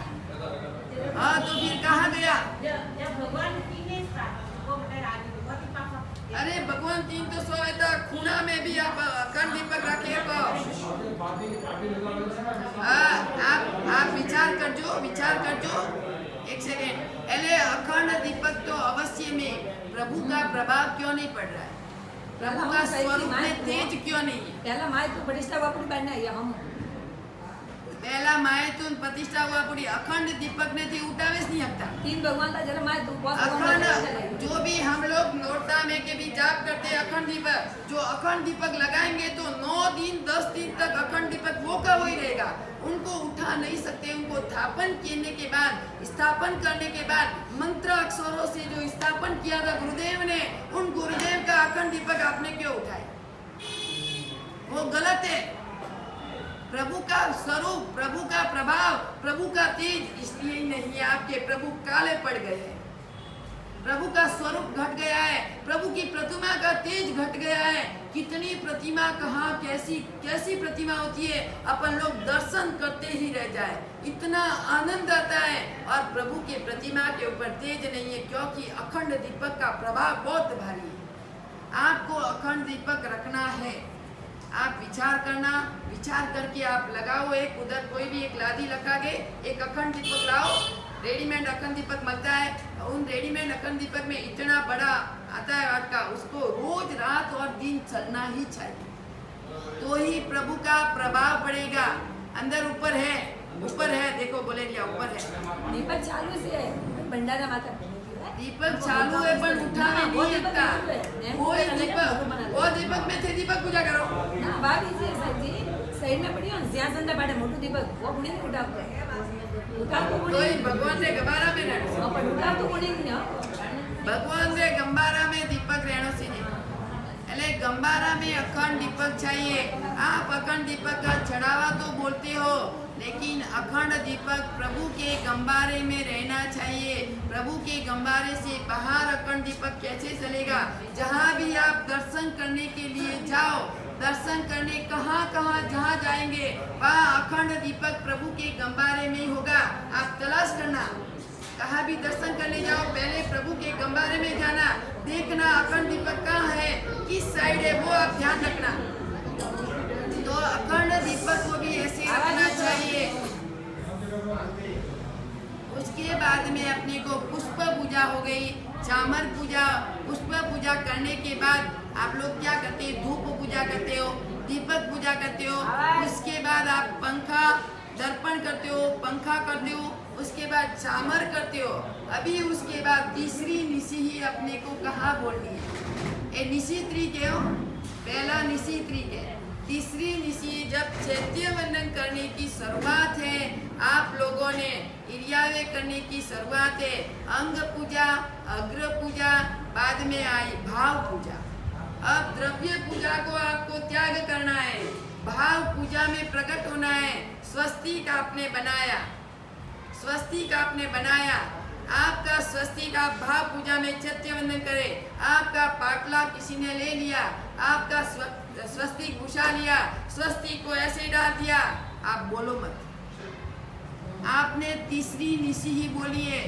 हाँ तो फिर कहाँ गया? अरे भगवान 3 तो 100 है, खूना में भी आप अखंड दीपक रखे। आप विचार कर जो एक सेकेंड। अरे अखंड दीपक तो अवश्य में प्रभु का प्रभाव क्यों नहीं पड़ रहा है? प्रभु का स्वरूप में तेज क्यों नहीं है? पहला माय तो प्रतिष्ठा वापड़ी बनना है हम पहला माय तो प्रतिष्ठा हुआ पड़ी। अखंड दीपक ने थी उठावेश नहीं हकता। 3 भगवान का जन्म माय तो अखंड जो भी हम लोग नोरता में के भी जाप करते हैं अखंड दीपक, जो अखंड दीपक लगाएंगे तो 9 दिन 10 दिन तक अखंड दीपक वो का वही रहेगा। उनको उठा नहीं सकते। उनको स्थापन करने के बाद मंत्र अक्षरों से जो स्थापन किया था गुरुदेव ने, उन गुरुदेव का अखंड दीपक आपने क्यों उठाए? वो गलत है। प्रभु का स्वरूप, प्रभु का प्रभाव, प्रभु का तेज इसलिए नहीं है आपके प्रभु काले पड़ गए हैं। प्रभु का स्वरूप घट गया है, प्रभु की प्रतिमा का तेज घट गया है। कितनी प्रतिमा कहाँ कैसी प्रतिमा होती है, अपन लोग दर्शन करते ही रह जाए, इतना आनंद आता है। और प्रभु के प्रतिमा के ऊपर तेज नहीं है, क्योंकि अखंड दीपक का प्रभाव बहुत भारी है। आपको अखंड दीपक रखना है। आप विचार करना, विचार करके आप लगाओ। एक उधर कोई भी एक लादी लगा के एक अखंड दीपक लाओ। रेडीमेड अखंड दीपक मिलता है, उन रेडीमेड अखंड दीपक में इतना बड़ा आता है वाट का, उसको रोज रात और दिन चलना ही चाहिए, तो ही प्रभु का प्रभाव पड़ेगा। अंदर ऊपर है, देखो बोले दिया ऊपर है। दीपक चालू से है भंडारा माता दीपक चालू है पर उठा में नहीं लगता। वो दीपक में थे, दीपक पूजा करो ना बात इजी है सर जी, साइड में पड़ी हो ज्યાં સંદા પાડે મોટું દીપક वो पुणे नहीं उठा तो कोई भगवान रे गंबारा में न पर उठा तो पुणे नहीं भगवान रे गंबारा में दीपक रहनो सी नहीं, એટલે गंबारा में अखंड दीपक चाहिए। आप अखंड दीपक का चढ़ावा तो बोलते हो, लेकिन अखंड दीपक प्रभु के गंबारे में रहना चाहिए। प्रभु के गंबारे से बाहर अखंड दीपक कैसे चलेगा? जहाँ भी आप दर्शन करने के लिए जाओ, दर्शन करने कहाँ कहाँ जहाँ जाएंगे वहाँ अखंड दीपक प्रभु के गंबारे में ही होगा। आप तलाश करना, कहाँ भी दर्शन करने जाओ पहले प्रभु के गंबारे में जाना, देखना अखंड दीपक कहाँ है, किस साइड है, वो आप ध्यान रखना। तो अखंड दीपक को भी ऐसे रखना चाहिए। उसके बाद में अपने को पुष्प पूजा हो गई, चामर पूजा, पुष्प पूजा करने के बाद आप लोग क्या करते हैं? धूप पूजा करते हो, दीपक पूजा करते हो। उसके बाद आप पंखा दर्पण करते हो, पंखा करते हो, उसके बाद चामर करते हो। अभी उसके बाद तीसरी निशी ही अपने को कहाँ बोलनी है? ए निशी तरीक है, पहला निशी तरीक है। तीसरी निशी जब चैत्य वंदन करने की शुरुआत है, आप लोगों ने इरियावे करने की शुरुआत है। अंग पूजा, अग्र पूजा, बाद में आई भाव पूजा। अब द्रव्य पूजा को आपको त्याग करना है, भाव पूजा में प्रकट होना है। स्वस्तिक आपने बनाया, स्वस्तिक आपने बनाया, आपका स्वस्तिक आप भाव पूजा में चैत्य वंदन करे। आपका पाटला किसी ने ले लिया, आपका स्वस्तिक भूषा लिया, स्वस्तिक को ऐसे डाल दिया, आप बोलो मत। आपने तीसरी निशी ही बोली है,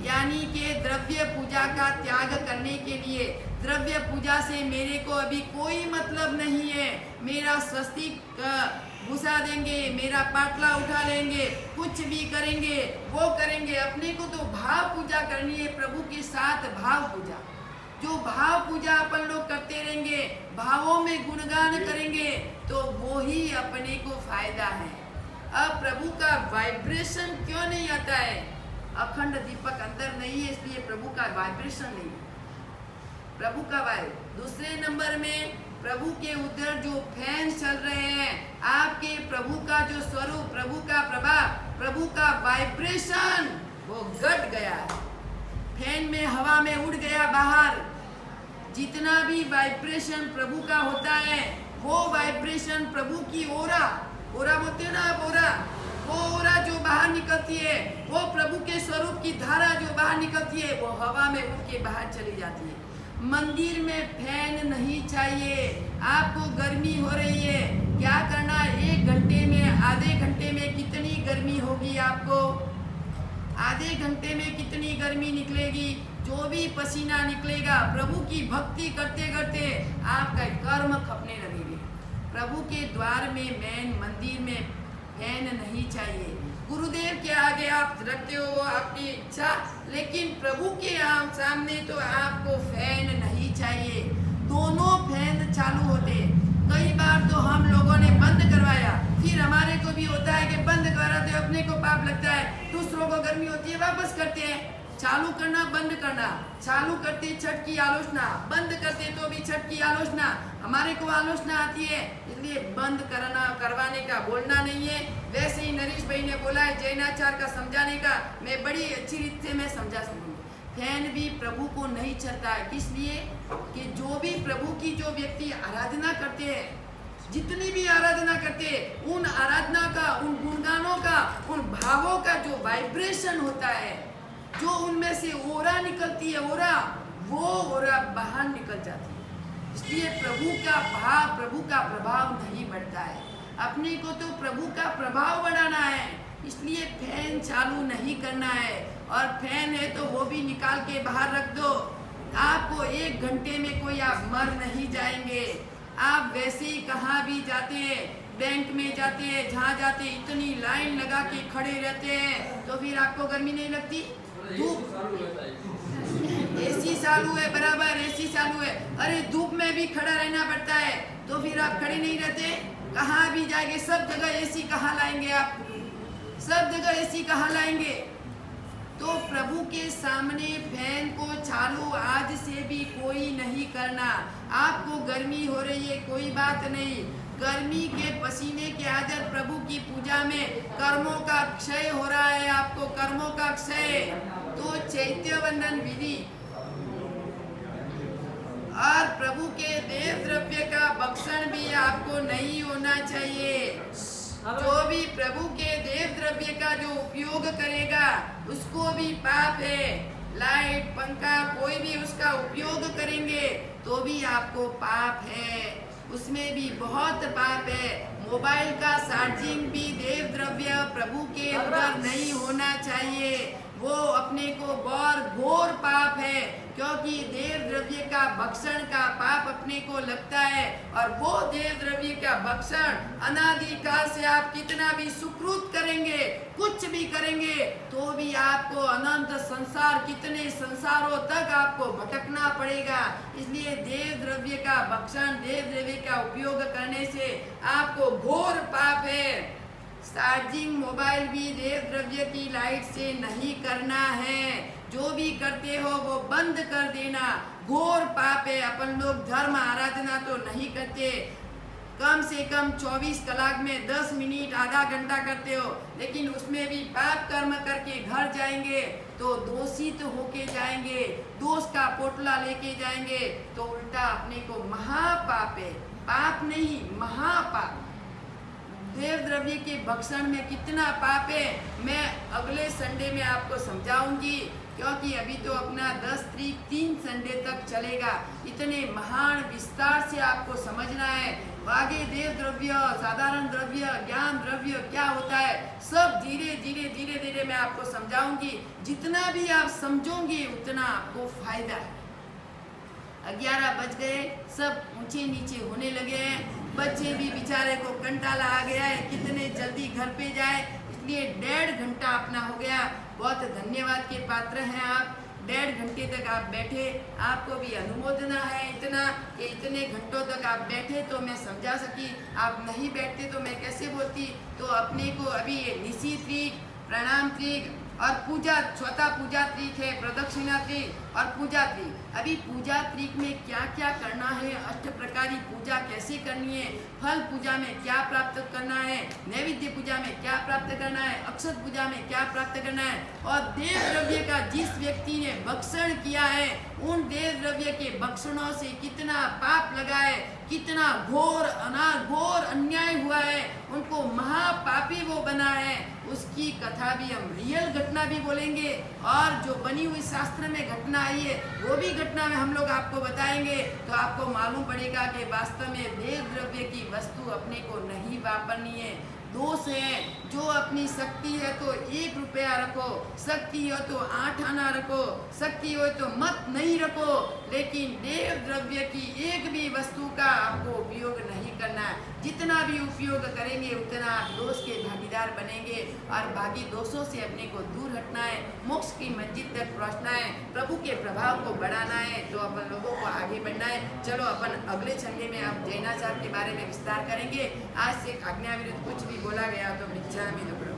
यानी कि द्रव्य पूजा का त्याग करने के लिए। द्रव्य पूजा से मेरे को अभी कोई मतलब नहीं है। मेरा स्वस्तिक भूसा देंगे, मेरा पाटला उठा लेंगे, कुछ भी करेंगे, वो करेंगे। अपने को तो भाव पूजा करनी है, प्रभु के साथ भाव पूजा। जो भाव पूजा अपन लोग करते रहेंगे, भावों में गुणगान करेंगे, तो वो ही अपने को फायदा है। अब प्रभु का वाइब्रेशन क्यों नहीं आता है? अखंड दीपक अंदर नहीं है, इसलिए प्रभु का वाइब्रेशन नहीं। प्रभु का वाइब। दूसरे नंबर में प्रभु के उधर जो फैन चल रहे हैं, आपके प्रभु का जो स्वरूप, प्रभु का प्रभाव, प्रभु का वाइब्रेशन वो घट गया है। फैन में हवा में उड़ गया बाहर। जितना भी वाइब्रेशन प्रभु का होता है, वो वाइब्रेशन प्रभु की ओरा बोलते हो ना आप, वो ओरा जो बाहर निकलती है, वो प्रभु के स्वरूप की धारा जो बाहर निकलती है, वो हवा में उड़ के बाहर चली जाती है। मंदिर में फैन नहीं चाहिए। आपको गर्मी हो रही है, क्या करना? 1 घंटे में, आधे घंटे में कितनी गर्मी होगी आपको? आधे घंटे में कितनी गर्मी निकलेगी? जो भी पसीना निकलेगा, प्रभु की भक्ति करते करते आपका कर्म खपने लगेंगे। प्रभु के द्वार में, मैन मंदिर में फैन नहीं चाहिए। गुरुदेव के आगे आप रखते हो आपकी इच्छा, लेकिन प्रभु के सामने तो आपको फैन नहीं चाहिए। दोनों फैन चालू होते। कई बार तो हम लोगों ने बंद करवाया, फिर हमारे को भी होता है कि बंद कराते हो अपने को पाप लगता है, दूसरों को गर्मी होती है वापस करते हैं। चालू करना, बंद करना, चालू करते छठ की आलोचना, बंद करते तो भी छठ की आलोचना। हमारे को आलोचना आती है, इसलिए बंद करवाने का बोलना नहीं है। वैसे ही नरेश भाई ने बोला है जैनाचार का समझाने का, मैं बड़ी अच्छी रीत से मैं समझा सकूँ। फैन भी प्रभु को नहीं चलता है, इसलिए कि जो भी प्रभु की जो व्यक्ति आराधना करते हैं, जितनी भी आराधना करते हैं, उन आराधना का, उन गुणगानों का, उन भावों का जो वाइब्रेशन होता है, जो उनमें से ओरा निकलती है, वो ओरा बाहर निकल जाती है। इसलिए प्रभु का भाव, प्रभु का प्रभाव नहीं बढ़ता है। अपने को तो प्रभु का प्रभाव बढ़ाना है, इसलिए फैन चालू नहीं करना है। और फैन है तो वो भी निकाल के बाहर रख दो। आपको 1 घंटे में कोई आप मर नहीं जाएंगे। आप वैसे ही कहाँ भी जाते हैं, बैंक में जाते हैं, जहाँ जाते हैं, इतनी लाइन लगा के खड़े रहते हैं, तो फिर आपको गर्मी नहीं लगती? धूप एसी चालू है, बराबर एसी चालू है, अरे धूप में भी खड़ा रहना पड़ता है, तो फिर आप खड़े नहीं रहते? कहाँ भी जाएंगे, सब जगह एसी कहाँ लाएंगे आप? सब जगह एसी कहाँ लाएंगे? तो प्रभु के सामने फैन को चालू आज से भी कोई नहीं करना। आपको गर्मी हो रही है, कोई बात नहीं, गर्मी के पसीने के आदर प्रभु की पूजा में कर्मों का क्षय हो रहा है, आपको कर्मों का क्षय। तो चैत्य वंदन विधि और प्रभु के देव द्रव्य का भक्षण भी आपको नहीं होना चाहिए। जो भी प्रभु के देव द्रव्य का जो उपयोग करेगा उसको भी पाप है। लाइट, पंखा, कोई भी उसका उपयोग करेंगे तो भी आपको पाप है, उसमें भी बहुत पाप है। मोबाइल का चार्जिंग भी देव द्रव्य प्रभु के उधर नहीं होना चाहिए, वो अपने को घोर पाप है, क्योंकि देव द्रव्य का भक्षण का पाप अपने को लगता है। और वो देव द्रव्य का भक्षण अनादिकाल से आप कितना भी सुकृत करेंगे, कुछ भी करेंगे, तो भी आपको अनंत संसार, कितने संसारों तक आपको भटकना पड़ेगा। इसलिए देव द्रव्य का भक्षण, देव द्रव्य का उपयोग करने से आपको घोर पाप है। चार्जिंग मोबाइल भी देव द्रव्य की लाइट से नहीं करना है, जो भी करते हो वो बंद कर देना, घोर पाप है। अपन लोग धर्म आराधना तो नहीं करते, कम से कम 24 कलाक में 10 मिनट आधा घंटा करते हो, लेकिन उसमें भी पाप कर्म करके घर जाएंगे तो दोषित होके जाएंगे, दोष का पोटला लेके जाएंगे, तो उल्टा अपने को महापाप है, पाप नहीं महापाप। देव द्रव्य के भक्षण में कितना पाप है मैं अगले संडे में आपको समझाऊंगी, क्योंकि अभी तो अपना 10 तारीख 3 संडे तक चलेगा। इतने महान विस्तार से आपको समझना है। आगे देव द्रव्य, साधारण द्रव्य, ज्ञान द्रव्य क्या होता है, सब धीरे धीरे मैं आपको समझाऊंगी। जितना भी आप समझोगे उतना आपको फायदा है। 11 बज गए, सब ऊंचे नीचे होने लगे हैं, बच्चे भी बेचारे को कंटाला आ गया है, कितने जल्दी घर पे जाए, इसलिए 1.5 घंटा अपना हो गया। बहुत धन्यवाद के पात्र हैं आप, 1.5 घंटे तक आप बैठे, आपको भी अनुमोदना है इतना कि इतने घंटों तक आप बैठे तो मैं समझा सकी। आप नहीं बैठते तो मैं कैसे बोलती। तो अपने को अभी ये निशी त्रिक, प्रणाम त्रिक और पूजा, स्वतः पूजा त्रिक है, प्रदक्षिणा त्रिक और पूजा त्रिक। अभी पूजा त्रिक में क्या क्या करना है, अष्ट प्रकारी पूजा कैसे करनी है, फल पूजा में क्या प्राप्त करना है, नैवेद्य पूजा में क्या प्राप्त करना है, अक्षत पूजा में क्या प्राप्त करना है, और देव द्रव्य का जिस व्यक्ति ने भक्षण किया है उन देव द्रव्य के भक्षणों से कितना पाप लगा है, कितना घोर अन्याय हुआ है, उनको महापापी वो बना है, उसकी कथा भी हम रियल घटना भी बोलेंगे, और जो बनी हुई शास्त्र में घटना आई है वो भी घटना में हम लोग आपको बताएंगे। तो आपको मालूम पड़ेगा कि वास्तव में देव द्रव्य की वस्तु अपने को नहीं वापरनी है। दोष है जो अपनी शक्ति है तो 1 रुपया रखो, शक्ति हो तो 8 आना रखो, शक्ति हो तो मत नहीं रखो, लेकिन देव द्रव्य की एक भी वस्तु का आपको उपयोग नहीं करना है। जितना भी उपयोग करेंगे उतना आप दोष के भागीदार बनेंगे, और बाकी दोषों से अपने को दूर हटना है, मोक्ष की मंजिल तक पहुंचना है, प्रभु के प्रभाव को बढ़ाना है, तो अपन लोगों को आगे बढ़ना है। चलो अपन अगले संडे में आप जैनाचार के बारे में विस्तार करेंगे। आज से आज्ञा विरुद्ध कुछ भी बोला गया तो मिथ्यामि प्रभु।